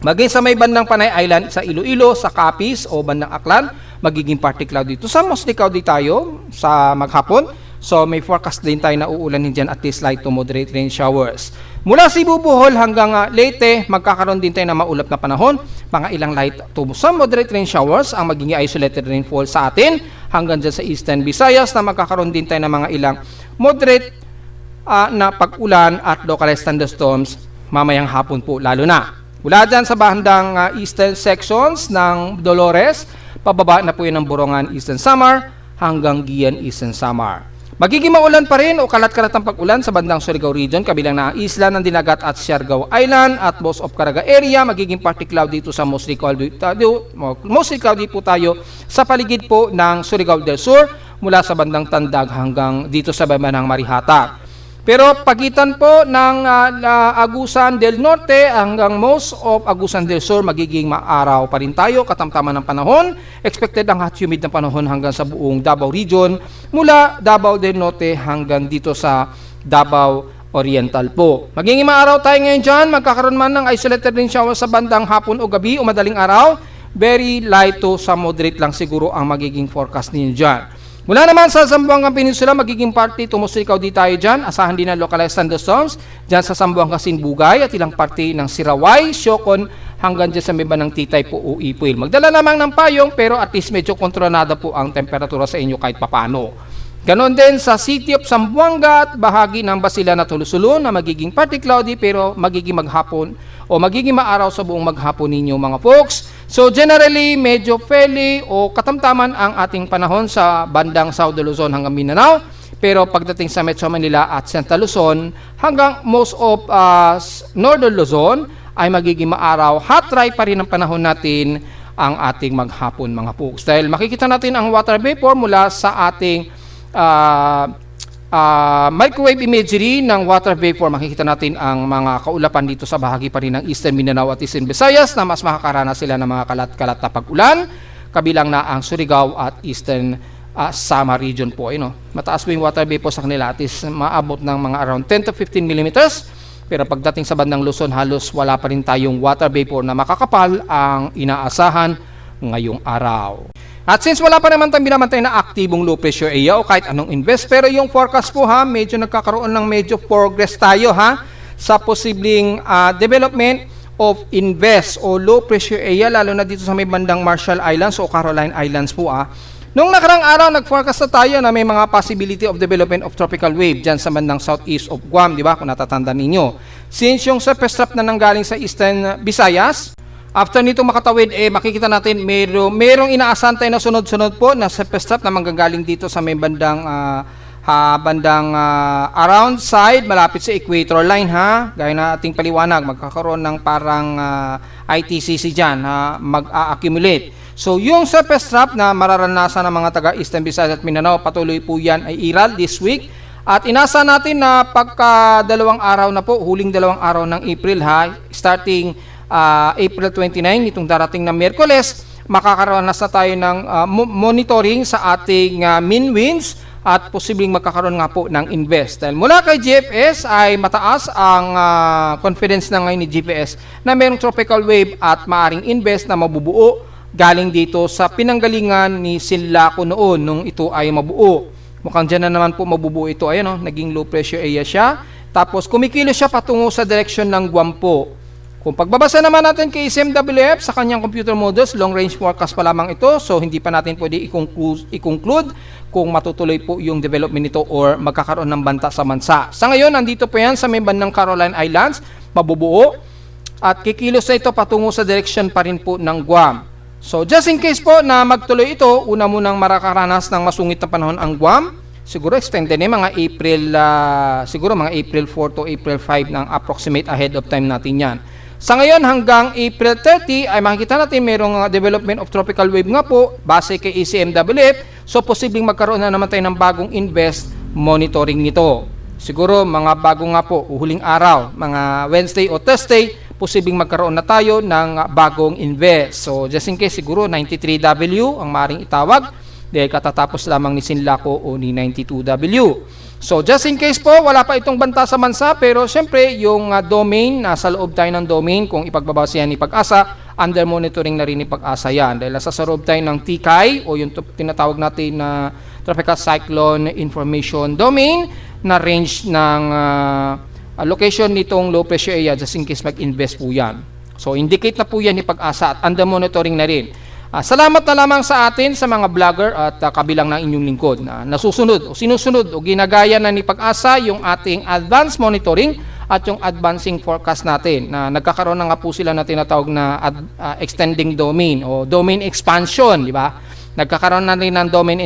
Maging sa may bandang Panay Island, sa Iloilo, sa Capiz o bandang Aklan, magiging partly cloudy. To some mostly cloudy tayo sa maghapon. So may forecast din tayo na uulanin dyan at least light to moderate rain showers. Mula Cebu, Bohol hanggang Leyte, magkakaroon din tayo na maulap na panahon. Mga ilang light to some moderate rain showers ang magiging isolated rainfall sa atin. Hanggang dyan sa Eastern Visayas na magkakaroon din tayo ng mga ilang moderate na pag-ulan at localized thunderstorms mamayang hapon po lalo na. Mula dyan sa bandang eastern sections ng Dolores, pababa na po yun ng Borongan, Eastern Samar hanggang Guian, Eastern Samar. Magiging maulan pa rin o kalat-kalat ang pag-ulan sa bandang Surigao Region, kabilang na ang isla ng Dinagat at Siargao Island at most of Caraga area. Magiging partly cloudy dito sa mostly cloudy po tayo sa paligid po ng Surigao del Sur mula sa bandang Tandag hanggang dito sa bandang Marihata. Pero pagitan po ng Agusan del Norte hanggang most of Agusan del Sur, magiging maaraw pa rin tayo, katamtaman ng panahon. Expected ang hot humid na panahon hanggang sa buong Davao Region, mula Davao del Norte hanggang dito sa Davao Oriental po. Magiging maaraw tayo ngayon dyan, magkakaroon man ng isolated rain shower sa bandang hapon o gabi o madaling araw. Very light to sa moderate lang siguro ang magiging forecast ninyo dyan. Mula naman sa Zamboanga Peninsula, magiging partly to mostly cloudy tayo dyan. Asahan din ang localized thunderstorms dyan sa Zamboanga Sinbugay at ilang parte ng Siraway, Siocon hanggang dyan sa may banang Titay po o Ipuil. Magdala lamang ng payong pero at least medyo kontrolada po ang temperatura sa inyo kahit papano. Ganon din sa City of Zamboanga at bahagi ng Basilan at Hulusulun na magiging partly cloudy pero magiging maghapon o magiging maaraw sa buong maghapon ninyo mga folks. So generally, medyo fairly o katamtaman ang ating panahon sa bandang South Luzon hanggang Mindanao. Pero pagdating sa Metro Manila at Central Luzon, hanggang most of Northern Luzon ay magiging maaraw. Hot dry pa rin ang panahon natin ang ating maghapon mga folks. Dahil makikita natin ang water vapor mula sa ating microwave imagery ng water vapor. Makikita natin ang mga kaulapan dito sa bahagi pa rin ng Eastern Mindanao at Eastern Visayas na mas makakaranas sila ng mga kalat-kalat na pag-ulan, kabilang na ang Surigao at Eastern Samar region po. Mataas po yung water vapor sa kanila, at is maabot ng mga around 10 to 15 millimeters. Pero pagdating sa bandang Luzon, halos wala pa rin tayong water vapor na makakapal ang inaasahan ngayong araw. At since wala pa naman tayong binamantay na aktibong low pressure area o kahit anong invest, pero yung forecast po medyo nagkakaroon ng medyo progress tayo sa posibleng development of invest o low pressure area, lalo na dito sa may bandang Marshall Islands o Caroline Islands po. Nung nakarang araw, nag-forecast na tayo na may mga possibility of development of tropical wave dyan sa bandang southeast of Guam, di ba? Kung natatanda ninyo. Since yung surface trap na nanggaling sa Eastern Visayas, after nito makatawid, makikita natin merong inaasahan tayo na sunod-sunod po na surface trap na manggagaling dito sa may bandang around side, malapit sa equator line Gaya na ating paliwanag, magkakaroon ng parang ITCC dyan mag-accumulate. So, yung surface trap na mararanasan ng mga taga-Eastern Visayas at Mindanao, patuloy po yan ay iral this week. At inasa natin na pagka dalawang araw na po, huling dalawang araw ng April starting April 29, itong darating na Miyerkules, makakaranas na tayo ng monitoring sa ating mean winds at posibleng magkakaroon nga po ng invest. Dahil mula kay GFS ay mataas ang confidence na ngayon ni GPS na mayroong tropical wave at maaring invest na mabubuo galing dito sa pinanggalingan ni Sinlaco noon nung ito ay mabuo. Mukhang dyan na naman po mabubuo ito. Ayan, naging low pressure area siya. Tapos kumikilos siya patungo sa direction ng Guam po. Kung pagbabasa naman natin kay SMWF sa kanyang computer models, long range forecast pa lamang ito. So hindi pa natin pwede i-conclude kung matutuloy po yung development nito or magkakaroon ng banta sa bansa. Sa ngayon, nandito po yan sa may bandang Caroline Islands, mabubuo. At kikilos na ito patungo sa direction pa rin po ng Guam. So, just in case po na magtuloy ito, una munang marakaranas ng masungit na panahon ang Guam. Siguro extended mga April, siguro mga April 4 to April 5 ng approximate ahead of time natin yan. Sa ngayon, hanggang April 30, ay makikita natin mayroong development of tropical wave nga po, base kay ECMWF. So, posibleng magkaroon na naman tayo ng bagong invest monitoring nito. Siguro, mga bago nga po, huling araw, mga Wednesday o Thursday, posibleng magkaroon na tayo ng bagong invest. So, just in case, siguro 93W ang maring itawag dahil katatapos lamang ni Sinlaco o ni 92W. So, just in case po, wala pa itong banta sa bansa, pero syempre, yung domain, nasa loob tayo ng domain, kung ipagbabasa yan ni Pag-asa, under monitoring na rin ni Pag-asa yan. Dahil nasa loob tayo ng TCAI o yung tinatawag natin na Tropical Cyclone Information Domain na range ng location nitong low pressure area just in case mag-invest po yan. So, indicate na po yan ni Pag-asa at under monitoring na rin. Salamat na lamang sa atin sa mga vlogger at kabilang ng inyong lingkod na nasusunod o sinusunod o ginagaya na ni Pag-asa yung ating advanced monitoring at yung advancing forecast natin na nagkakaroon na nga po sila na tinatawag na extending domain o domain expansion, di ba? Nagkakaroon na rin ng domain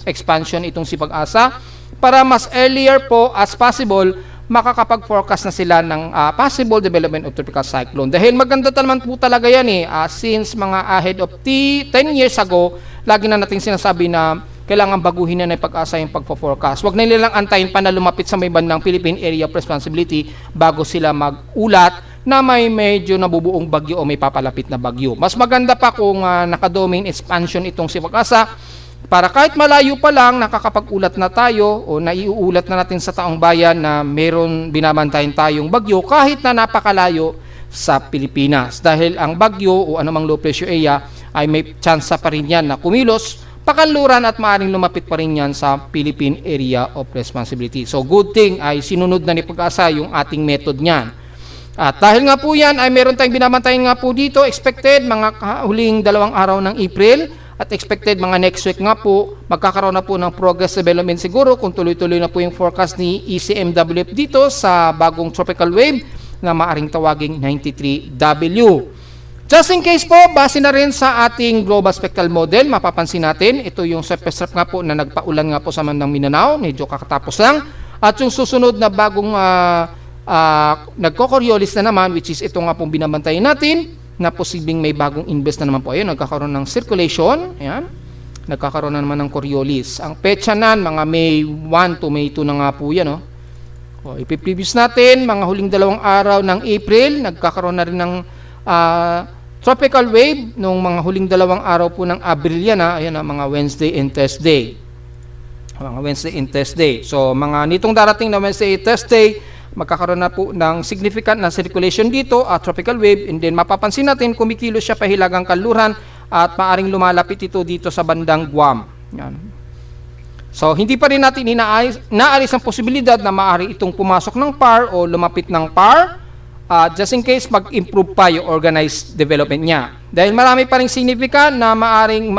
expansion itong si Pag-asa para mas earlier po as possible makakapag-forecast na sila ng possible development of tropical cyclone. Dahil maganda naman po talaga yan since mga ahead of 10 years ago, lagi na natin sinasabi na kailangan baguhin na ng Pag-asa yung pagpo-forecast. Huwag na nilang antayin pa na lumapit sa may bandang Philippine Area of Responsibility bago sila mag-ulat na may medyo nabubuong bagyo o may papalapit na bagyo. Mas maganda pa kung naka-domain expansion itong si Pag-asa para kahit malayo pa lang, nakakapag-ulat na tayo o naiuulat na natin sa taong bayan na meron binabantayan tayong bagyo kahit na napakalayo sa Pilipinas. Dahil ang bagyo o anumang low pressure area ay may tsansa pa rin yan na kumilos, pakanluran at maaaring lumapit pa rin yan sa Philippine Area of Responsibility. So good thing ay sinunod na ni Pag-asa yung ating method niyan. At dahil nga po yan ay meron tayong binabantayan nga po dito, expected mga huling 2 araw ng April, at expected mga next week nga po, magkakaroon na po ng progress development siguro kung tuloy-tuloy na po yung forecast ni ECMWF dito sa bagong tropical wave na maaring tawaging 93W. Just in case po, base na rin sa ating global spectral model, mapapansin natin, ito yung surface trough nga po na nagpaulan nga po sa bandang Mindanao, medyo kakatapos lang. At yung susunod na bagong nagko-Coriolis na naman, which is ito nga pong binabantayan natin, na posibleng may bagong invest na naman po. Ayun, nagkakaroon ng circulation, ayan, nagkakaroon na naman ng Coriolis. Ang petsa nan, mga May 1 to May 2 na nga po yan, ipiprevious natin, mga huling 2 araw ng April, nagkakaroon na rin ng tropical wave nung mga huling 2 araw po ng Abril yan, ayan, mga Wednesday and Thursday. Mga Wednesday and Thursday. So, mga nitong darating na Wednesday and Thursday, magkakaroon na po ng significant na circulation dito at tropical wave, and then mapapansin natin kumikilos siya pahilagang kanluran at maaring lumalapit ito dito sa bandang Guam. Yan. So, hindi pa rin natin inaalis ang posibilidad na maaari itong pumasok ng PAR o lumapit ng PAR, just in case mag-improve pa yung organized development niya. Dahil marami pa rin significant na maaring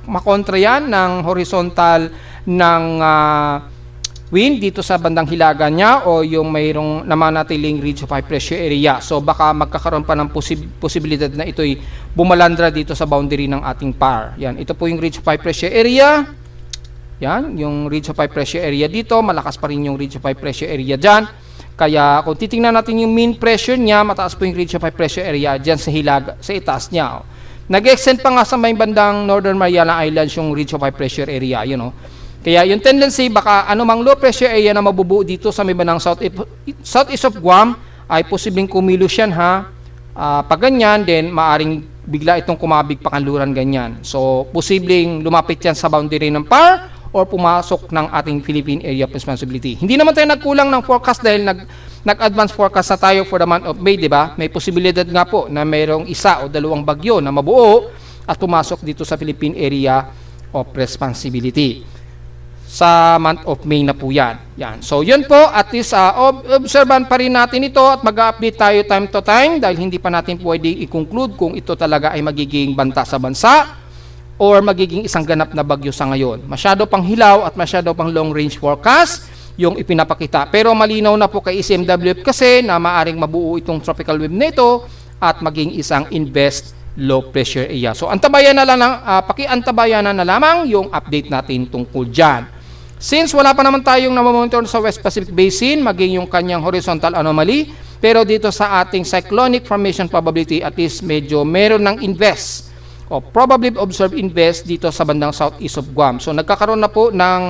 makontra yan ng horizontal ng wind dito sa bandang hilaga niya o yung mayroong namanatiling ridge of high pressure area. So baka magkakaroon pa ng posibilidad na ito'y bumalandra dito sa boundary ng ating PAR. Yan, ito po yung ridge of high pressure area. Yan, yung ridge of high pressure area dito, malakas pa rin yung ridge of high pressure area dyan. Kaya kung titingnan natin yung mean pressure niya, mataas po yung ridge of high pressure area dyan sa hilaga, sa itaas niya. Nag-extend pa nga sa may bandang Northern Mariana Islands yung ridge of high pressure area, Kaya yung tendency, baka anumang low pressure area na mabubuo dito sa may bandang southeast of Guam, ay posibleng kumilos yan, pag ganyan, then maaring bigla itong kumabig pa kanluran ganyan. So, posibleng lumapit yan sa boundary ng PAR or pumasok ng ating Philippine Area of Responsibility. Hindi naman tayo nagkulang ng forecast dahil nag-advance forecast na tayo for the month of May, di ba? May posibilidad nga po na mayroong 1 o 2 bagyo na mabuo at pumasok dito sa Philippine Area of Responsibility. Sa month of May na po yan. So, yun po, at least observan pa rin natin ito at mag-update tayo time to time dahil hindi pa natin pwede i-conclude kung ito talaga ay magiging banta sa bansa or magiging isang ganap na bagyo sa ngayon. Masyado pang hilaw at masyado pang long range forecast yung ipinapakita. Pero malinaw na po kay ECMWF kasi na maaring mabuo itong tropical wave na ito at maging isang invest low pressure area. So, antabayan na lang, pakiantabayan na lamang yung update natin tungkol dyan. Since wala pa naman tayong namamonitor sa West Pacific Basin, maging yung kanyang horizontal anomaly, pero dito sa ating cyclonic formation probability, at least medyo meron ng invest o probably observed invest dito sa bandang southeast of Guam. So nagkakaroon na po ng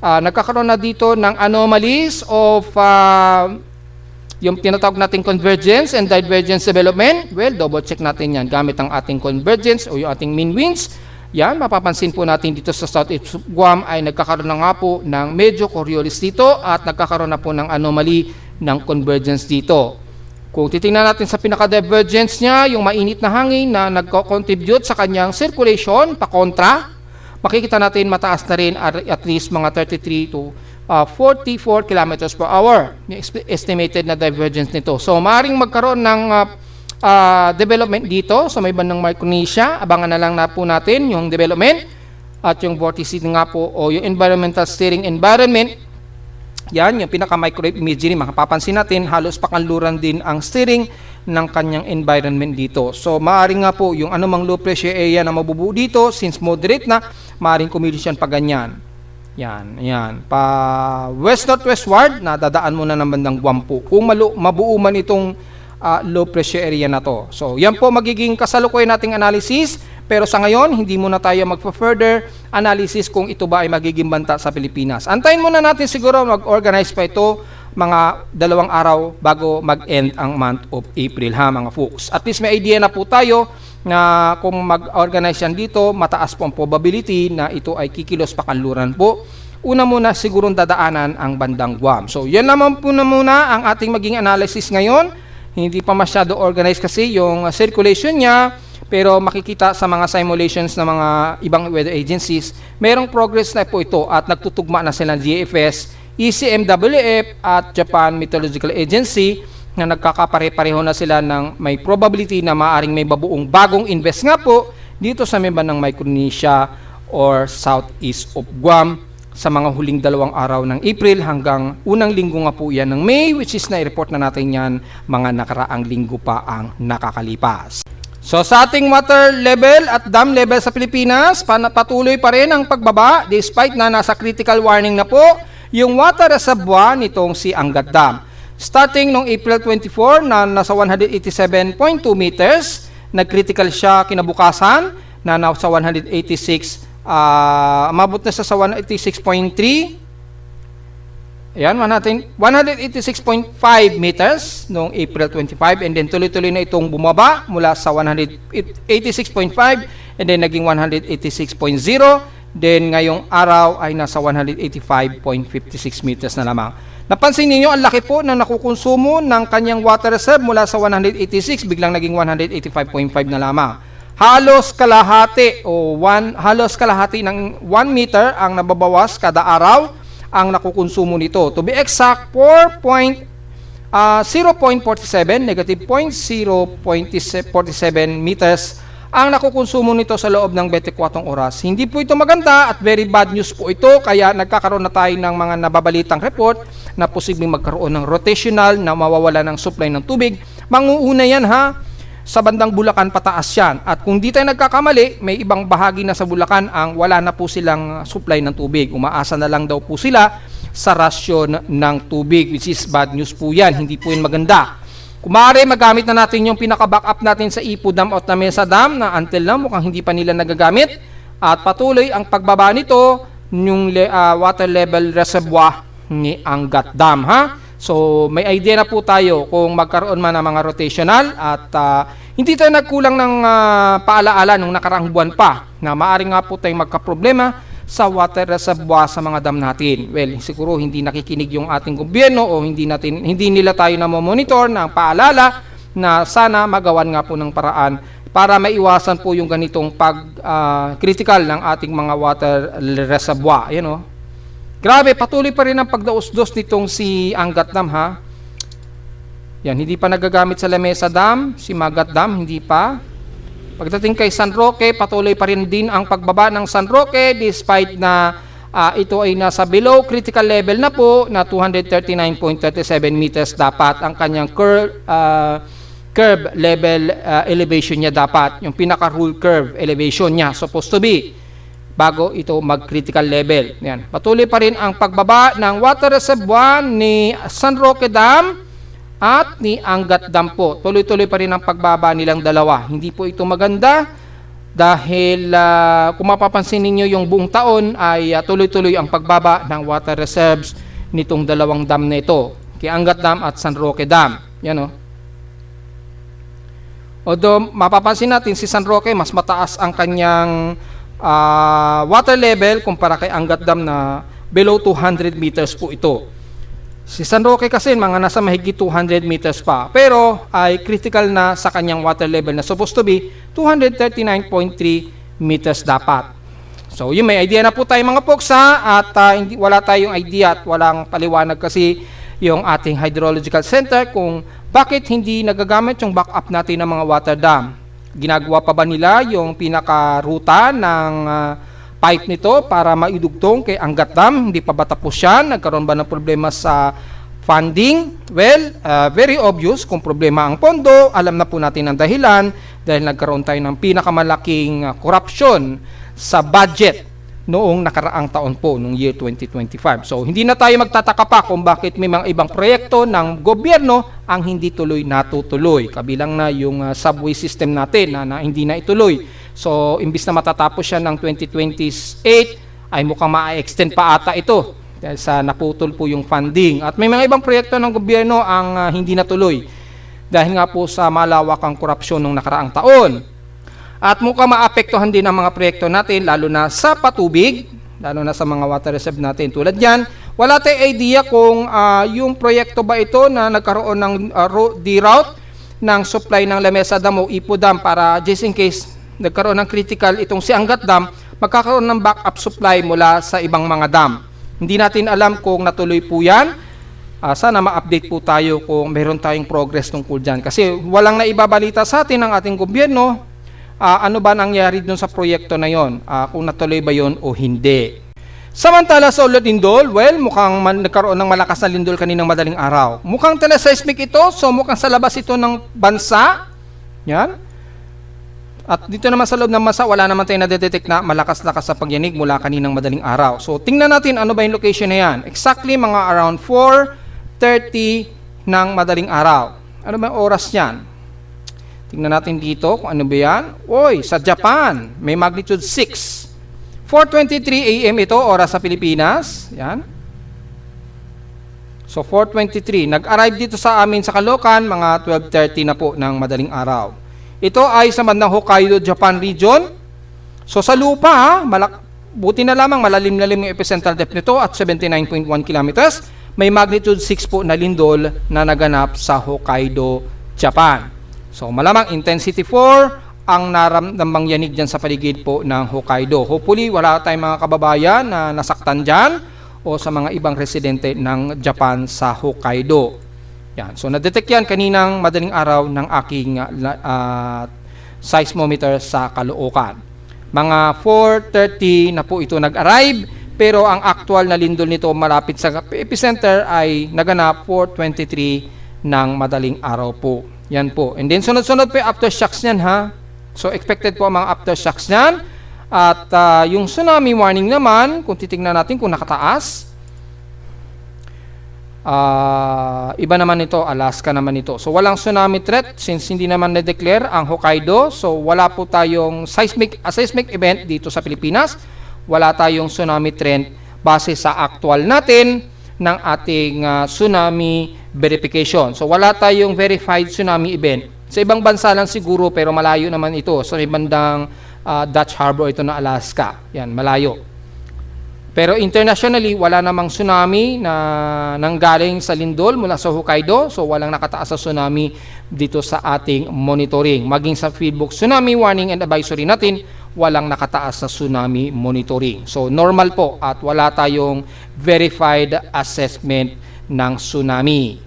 nagkakaroon na dito ng anomalies of yung tinatawag nating convergence and divergence development. Well, double check natin yan gamit ang ating convergence o yung ating mean winds. Yan, mapapansin po natin dito sa southeast of Guam ay nagkakaroon na nga po ng medyo Coriolis dito at nagkakaroon na po ng anomaly ng convergence dito. Kung titingnan natin sa pinaka-divergence niya, yung mainit na hangin na nagko-contribute sa kanyang circulation, pa-kontra, makikita natin mataas na rin at least mga 33 to 44 kilometers per hour. Yung estimated na divergence nito. So, maaaring magkaroon ng development dito sa may bandang Micronesia. Abangan na lang na po natin yung development at yung vortice nga po o yung environmental steering environment. Yan, yung pinaka-microwave imagery, makapapansin natin, halos pakanluran din ang steering ng kanyang environment dito. So, maaaring nga po, yung anumang low pressure area na mabubuo dito, since moderate na, maaaring kumilos yan pa ganyan. Yan. Pa west-northwestward, nadadaan mo na ng bandang Guam po. Kung mabuo man itong low pressure area na to. So, yan po magiging kasalukuyan nating analysis. Pero sa ngayon, hindi muna tayo magpa-further analysis kung ito ba ay magiging banta sa Pilipinas. Antayin muna natin siguro mag-organize pa ito mga 2 araw bago mag-end ang month of April, mga folks. At least may idea na po tayo na kung mag-organize yan dito, mataas po ang probability na ito ay kikilos pa kanluran po. Una muna sigurong dadaanan ang bandang Guam. So, yan naman po na muna ang ating maging analysis ngayon. Hindi pa masyado organized kasi yung circulation niya. Pero makikita sa mga simulations ng mga ibang weather agencies, merong progress na po ito at nagtutugma na sila ng GFS, ECMWF at Japan Meteorological Agency na nagkakapare-pareho na sila ng may probability na maaaring may babuong bagong invest nga po dito sa may bandang Micronesia or southeast of Guam sa mga huling 2 araw ng April hanggang unang linggo nga po yan ng May, which is na-report na natin yan mga nakaraang linggo pa ang nakakalipas. So sa ating water level at dam level sa Pilipinas, patuloy pa rin ang pagbaba despite na nasa critical warning na po yung water reservoir nitong si Angat Dam. Starting noong April 24 na nasa 187.2 meters, nag-critical siya kinabukasan na nasa 186, umabot na sa 186.3. Ayan, 186.5 meters noong April 25, and then tuloy-tuloy na itong bumaba mula sa 186.5 and then naging 186.0. Then ngayong araw ay nasa 185.56 meters na lamang. Napansin niyo ang laki po na nakukonsumo ng kanyang water reserve mula sa 186 biglang naging 185.5 na lamang. Halos kalahati ng 1 meter ang nababawas kada araw ang nakukonsumo nito. To be exact, 0.47, negative 0.047 meters ang nakukonsumo nito sa loob ng 24 oras. Hindi po ito maganda at very bad news po ito, kaya nagkakaroon na tayo ng mga nababalitang report na posibleng magkaroon ng rotational na mawawala ng supply ng tubig. Manguuna yan sa bandang Bulacan pataas yan. At kung di tayo nagkakamali, may ibang bahagi na sa Bulacan ang wala na po silang supply ng tubig. Umaasa na lang daw po sila sa rasyon ng tubig, which is bad news po yan. Hindi po yun maganda. Kung maaari, magamit na natin yung pinaka-backup natin sa Ipo Dam at Lamesa Dam na until now mukhang hindi pa nila nagagamit. At patuloy ang pagbaba nito yung water level reservoir ni Angat Dam. So may idea na po tayo kung magkaroon man ng mga rotational at hindi tayo nagkulang ng paalaala nung nakaraang buwan pa na maaari nga po tayong magkaproblema sa water reservoir sa mga dam natin. Well, siguro hindi nakikinig yung ating gobyerno o hindi nila tayo na monitor ng paalala na sana magawan nga po ng paraan para maiwasan po yung ganitong critical ng ating mga water reservoir. Ayan, oh. Grabe, patuloy pa rin ang pagdaos-dos nitong si Angat Dam, Yan, hindi pa nagagamit sa Lamesa Dam, si Magat Dam, hindi pa. Pagdating kay San Roque, patuloy pa rin din ang pagbaba ng San Roque despite na ito ay nasa below critical level na po na 239.37 meters dapat ang kanyang curve level elevation niya dapat. Yung pinaka-rule curve elevation niya supposed to be bago ito mag-critical level. Yan. Patuloy pa rin ang pagbaba ng water reservoir ni San Roque Dam at ni Angat Dam po. Tuloy-tuloy pa rin ang pagbaba nilang dalawa. Hindi po ito maganda dahil kung mapapansin ninyo yung buong taon ay tuloy-tuloy ang pagbaba ng water reserves nitong dalawang dam na ito, kay Angat Dam at San Roque Dam. Yan, oh. Although mapapansin natin si San Roque mas mataas ang kanyang water level kumpara kay Angat Dam na below 200 meters po ito. Si San Roque kasi mga nasa mahigit 200 meters pa, pero ay critical na sa kanyang water level na supposed to be 239.3 meters dapat. So yun, may idea na po tayo mga folks at wala tayong idea at walang paliwanag kasi yung ating hydrological center kung bakit hindi nagagamit yung backup natin ng mga water dam. Ginagawa pa ba nila yung pinaka-ruta ng pipe nito para maidugtong kay Angat Dam? Hindi pa ba tapos yan? Nagkaroon ba ng problema sa funding? Well, very obvious kung problema ang pondo. Alam na po natin ang dahilan dahil nagkaroon tayo ng pinakamalaking corruption sa budget noong nakaraang taon po, noong year 2025. So, hindi na tayo magtataka pa kung bakit may mga ibang proyekto ng gobyerno ang hindi tuloy natutuloy. Kabilang na yung subway system natin na hindi na ituloy. So, imbis na matatapos siya ng 2028, ay mukhang ma-extend pa ata ito dahil sa naputol po yung funding. At may mga ibang proyekto ng gobyerno ang hindi natuloy dahil nga po sa malawakang korupsyon ng nakaraang taon. At mukhang maapektuhan din ang mga proyekto natin lalo na sa patubig, lalo na sa mga water reserve natin. Tulad yan, wala tayong idea kung yung proyekto ba ito na nagkaroon ng reroute ng supply ng Lamesa Dam o Ipo Dam para just in case nagkaroon ng critical itong si Angat Dam, magkakaroon ng backup supply mula sa ibang mga dam. Hindi natin alam kung natuloy po yan. Sana ma-update po tayo kung meron tayong progress tungkol dyan. Kasi walang naibabalita sa atin ng ating gobyerno ano ba nangyari dun sa proyekto na yon, kung natuloy ba yon o hindi. Samantala sa ulat lindol, well, mukhang nagkaroon ng malakas na lindol kaninang madaling araw. Mukhang teleseismic ito, so mukhang sa labas ito ng bansa. Yan. At dito naman sa loob ng bansa, wala naman tayo na-detect na malakas-lakas sa pagyanig mula kaninang madaling araw. So tingnan natin ano ba yung location na yan. Exactly mga around 4:30 ng madaling araw. Ano ba yung oras yan? Tingnan natin dito kung ano ba yan. Oy, sa Japan, may magnitude 6. 4:23 AM ito, oras sa Pilipinas. Yan. So 4:23. Nag-arrive dito sa amin sa Caloocan, mga 12:30 na po ng madaling araw. Ito ay sa bandang Hokkaido, Japan region. So sa lupa, buti na lamang malalim-lalim yung epicentral depth nito at 79.1 kilometers. May magnitude 6 po na lindol na naganap sa Hokkaido, Japan. So malamang intensity 4 ang naramdamang yanig dyan sa paligid po ng Hokkaido. Hopefully wala tayong mga kababayan na nasaktan dyan o sa mga ibang residente ng Japan sa Hokkaido. Yan. So na-detect yan kaninang madaling araw ng aking seismometer sa Caloocan. Mga 4:30 na po ito nag-arrive, pero ang actual na lindol nito malapit sa epicenter ay naganap 4:23 ng madaling araw po. Yan po. And then sunod-sunod po yung aftershocks niyan ha. So expected po ang mga aftershocks niyan. At yung tsunami warning naman, kung titingnan natin kung nakataas, iba naman ito, Alaska naman ito. So walang tsunami threat since hindi naman na-declare ang Hokkaido. So wala po tayong seismic event dito sa Pilipinas. Wala tayong tsunami trend base sa actual natin ng ating tsunami verification. So wala tayong verified tsunami event. Sa ibang bansa lang siguro pero malayo naman ito. Sa may bandang Dutch Harbor ito na Alaska. Yan, malayo. Pero internationally, wala namang tsunami na nanggaling sa lindol mula sa Hokkaido. So walang nakataas sa tsunami dito sa ating monitoring. Maging sa Philbook Tsunami Warning and Advisory natin, walang nakataas sa tsunami monitoring. So normal po at wala tayong verified assessment ng tsunami.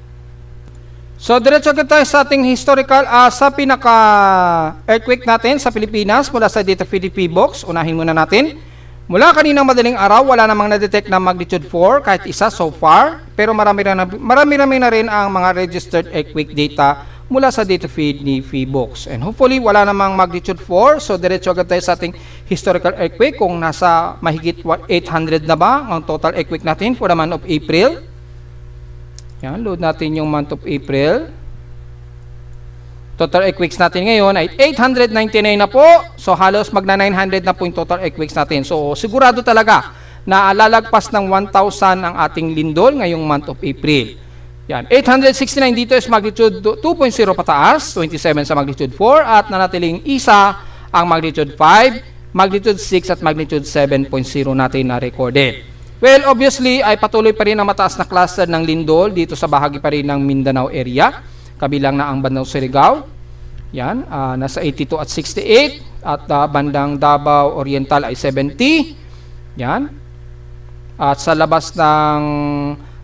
So diretso agad tayo sa ating historical sa pinaka-earthquake natin sa Pilipinas mula sa Data PDP box. Unahin muna natin. Mula kaninang madaling araw, wala namang na-detect na magnitude 4 kahit isa so far. Pero marami-rami na rin ang mga registered earthquake data mula sa data feed ni PHIVOLCS. And hopefully wala namang magnitude 4. So diretso agad tayo sa ating historical earthquake kung nasa mahigit 800 na ba ang total earthquake natin for the month of April. Yan, load natin yung month of April. Total earthquakes natin ngayon ay 899 na po. So halos magna 900 na po yung total earthquakes natin. So sigurado talaga na lalagpas ng 1,000 ang ating lindol ngayong month of April. Yan, 869 dito is magnitude 2.0 pataas, 27 sa magnitude 4 at nanatiling isa ang magnitude 5, magnitude 6 at magnitude 7.0 natin na recorded. Well, obviously ay patuloy pa rin ang mataas na cluster ng lindol dito sa bahagi pa rin ng Mindanao area. Kabilang na ang bandang Surigao. Yan, nasa 82 at 68 at bandang Davao Oriental ay 70. Yan. At sa labas ng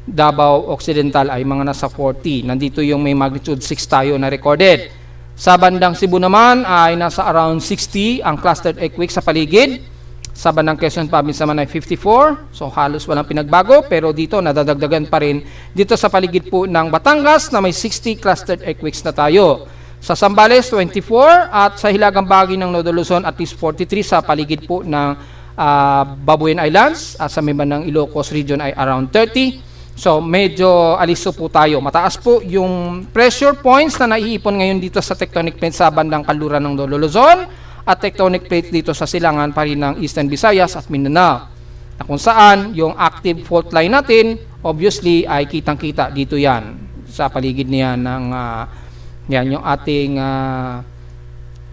Davao Occidental ay mga nasa 40. Nandito yung may magnitude 6 tayo na recorded. Sa bandang Cebu naman ay nasa around 60 ang clustered earthquake sa paligid. Sa bandang Quezon Province naman ay 54. So halos walang pinagbago pero dito nadadagdagan pa rin dito sa paligid po ng Batangas na may 60 clustered earthquakes na tayo. Sa Zambales 24 at sa hilagang bahagi ng Northern Luzon at least 43 sa paligid po ng Babuyan Islands at sa may bandang Ilocos region ay around 30. So medyo aliso po tayo. Mataas po yung pressure points na naiipon ngayon dito sa tectonic plates sa bandang kanluran ng Northern Luzon at tectonic plate dito sa silangan pa rin ng Eastern Visayas at Mindanao. Na kung saan yung active fault line natin, obviously ay kitang-kita dito yan sa paligid niya ng yan yung ating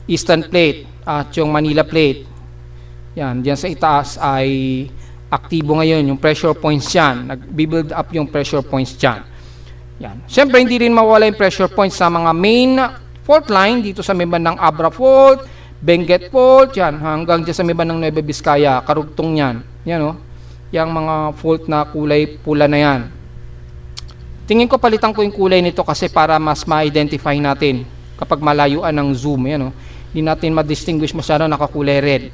Eastern plate at yung Manila plate. Yan, diyan sa itaas ay aktibo ngayon yung pressure points yan. Nag-build up yung pressure points dyan. Yan. Siyempre, hindi rin mawala yung pressure points sa mga main fault line dito sa may bandang Abra Fault, Benguet Fault, yan, hanggang dyan sa may bandang Nueva Vizcaya, karugtong yan. Yan o, yung mga fault na kulay pula na yan. Tingin ko palitan ko yung kulay nito kasi para mas ma-identify natin kapag malayuan ng zoom. Yan o, hindi natin ma-distinguish masyado nakakulay red.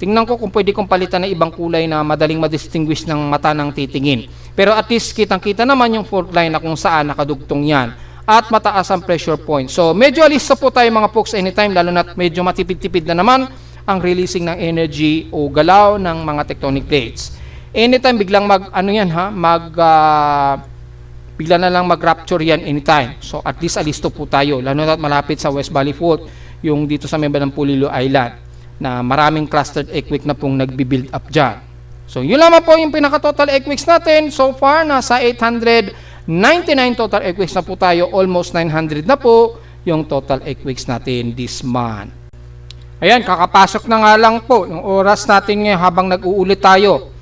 Tingnan ko kung pwede kong palitan ng ibang kulay na madaling madistinguish ng mata ng titingin. Pero at least kitang-kita naman yung fault line na kung saan nakadugtong yan. At mataas ang pressure point. So medyo alista po tayo mga folks anytime, lalo na medyo matipid-tipid na naman ang releasing ng energy o galaw ng mga tectonic plates. Anytime biglang bigla na lang mag-rupture yan anytime. So at least alisto po tayo, lalo na malapit sa West Valley Fault, yung dito sa member ng Polillo Island, na maraming clustered earthquake na pong nagbi-build up dyan. So yun lamang po yung pinaka-total earthquakes natin. So far, nasa 899 total earthquakes na po tayo. Almost 900 na po yung total earthquakes natin this month. Ayan, kakapasok na nga lang po yung oras natin ngayon habang nag-uulit tayo.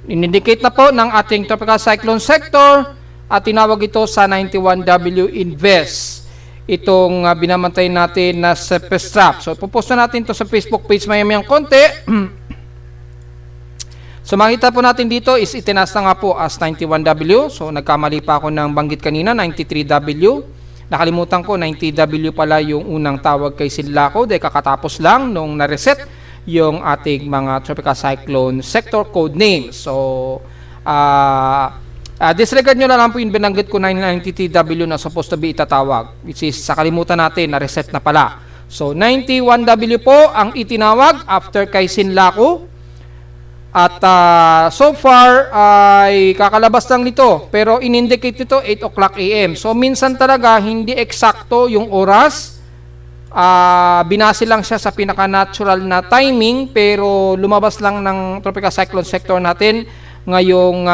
In-indicate na po ng ating tropical cyclone sector at tinawag ito sa 91W Invest. Itong binamantay natin na surface trap. So, ipopost na natin ito sa Facebook page maya-mayang konti. So, makita po natin dito is itinas na nga po as 91W. So, nagkamali pa ako ng banggit kanina, 93W. Nakalimutan ko, 90W pala yung unang tawag kay Sinlaco. Dahil kakatapos lang nung na-reset yung ating mga tropical cyclone sector code names. So, disregard nyo na lang po yung binanggit ko 993W na supposed to be itatawag, which is sa kalimutan natin na reset na pala. So 91W po ang itinawag after kay Sinlaco. At so far ay kakalabas lang nito, pero in-indicate nito 8 o'clock AM. So minsan talaga hindi eksakto yung oras. Binase lang siya sa pinaka-natural na timing, pero lumabas lang ng tropical cyclone sector natin ngayong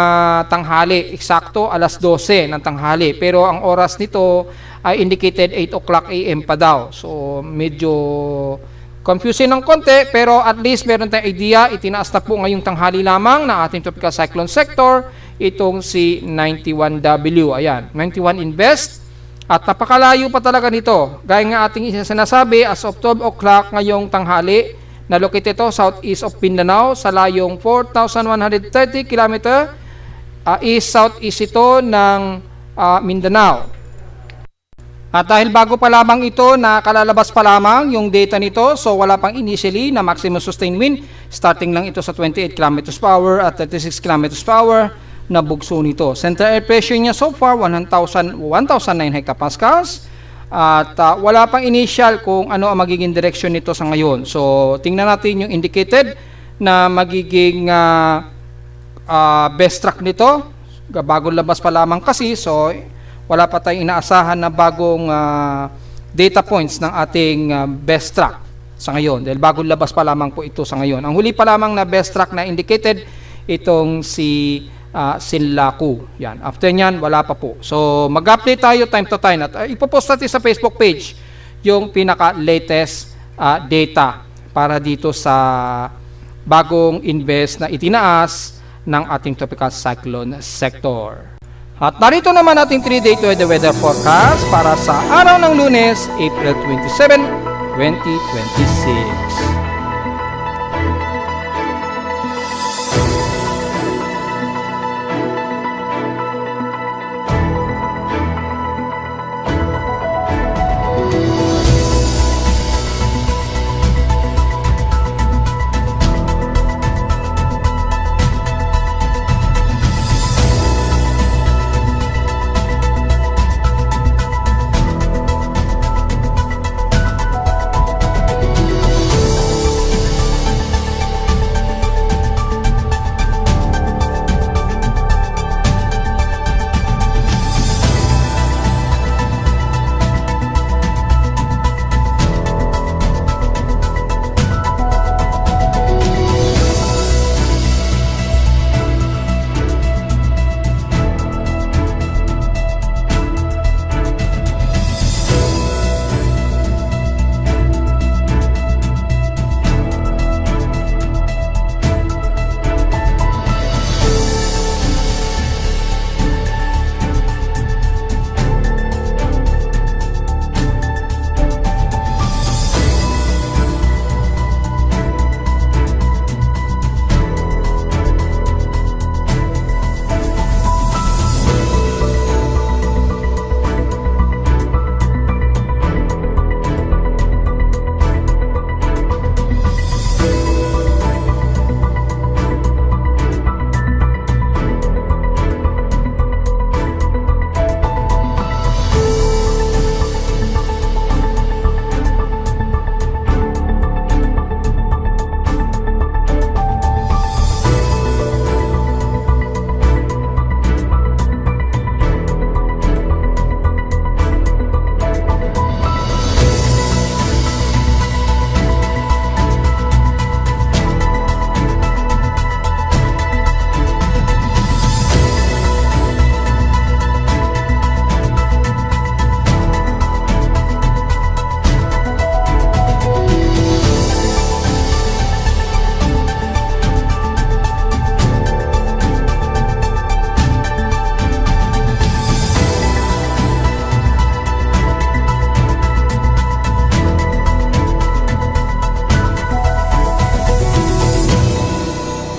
tanghali, eksakto alas 12 ng tanghali. Pero ang oras nito ay indicated 8 o'clock AM pa daw. So medyo confusing ng konti, pero at least meron tayong idea. Itinaas na po ngayong tanghali lamang na ating tropical cyclone sector, itong si 91W. Ayan, 91 Invest. At napakalayo pa talaga nito. Gaya nga ating sinasabi, as of 12 o'clock ngayong tanghali, na-locate ito southeast of Mindanao sa layong 4,130 km east-southeast ito ng Mindanao. At dahil bago pa lamang ito, nakalalabas pa lamang yung data nito, so wala pang initially na maximum sustained wind. Starting lang ito sa 28 km per hour at 36 km per hour na bugso nito. Center air pressure niya so far 1,009 hectopascals. At wala pang initial kung ano ang magiging direction nito sa ngayon. So, tingnan natin yung indicated na magiging best track nito. Bagong labas pa lamang kasi. So, wala pa tayong inaasahan na bagong data points ng ating best track sa ngayon. Dahil bagong labas pa lamang po ito sa ngayon. Ang huli pa lamang na best track na indicated, itong si Sinlaco. Yan. After nyan, wala pa po. So, mag-update tayo time to time. At ipopost natin sa Facebook page yung pinaka-latest data para dito sa bagong invest na itinaas ng ating tropical cyclone sector. At narito naman ating 3-day weather forecast para sa araw ng Lunes, April 27, 2026.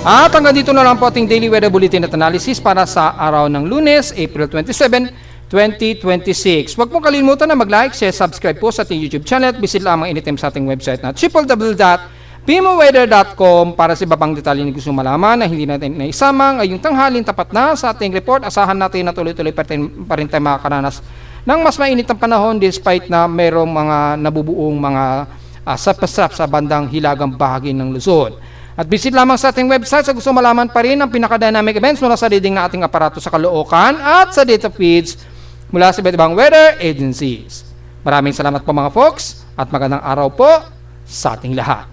At hanggang dito na lang po ating Daily Weather Bulletin at Analysis para sa araw ng Lunes, April 27, 2026. Huwag pong kalimutan na mag-like, share, subscribe po sa ating YouTube channel at visit lamang anytime sa ating website na www.pimoweather.com para sa iba pang detalye na gusto malaman na hindi natin naisama ngayong tanghalin. Tapat na sa ating report. Asahan natin na tuloy-tuloy pa rin tayo makakaranas ng mas mainit ang panahon despite na mayroong mga nabubuong mga sapasap sa bandang hilagang bahagi ng Luzon. At visit lamang sa ating website sa gusto malaman pa rin ang pinaka-dynamic events mula sa reading na ating aparato sa Caloocan at sa data feeds mula sa iba't ibang weather agencies. Maraming salamat po mga folks at magandang araw po sa ating lahat.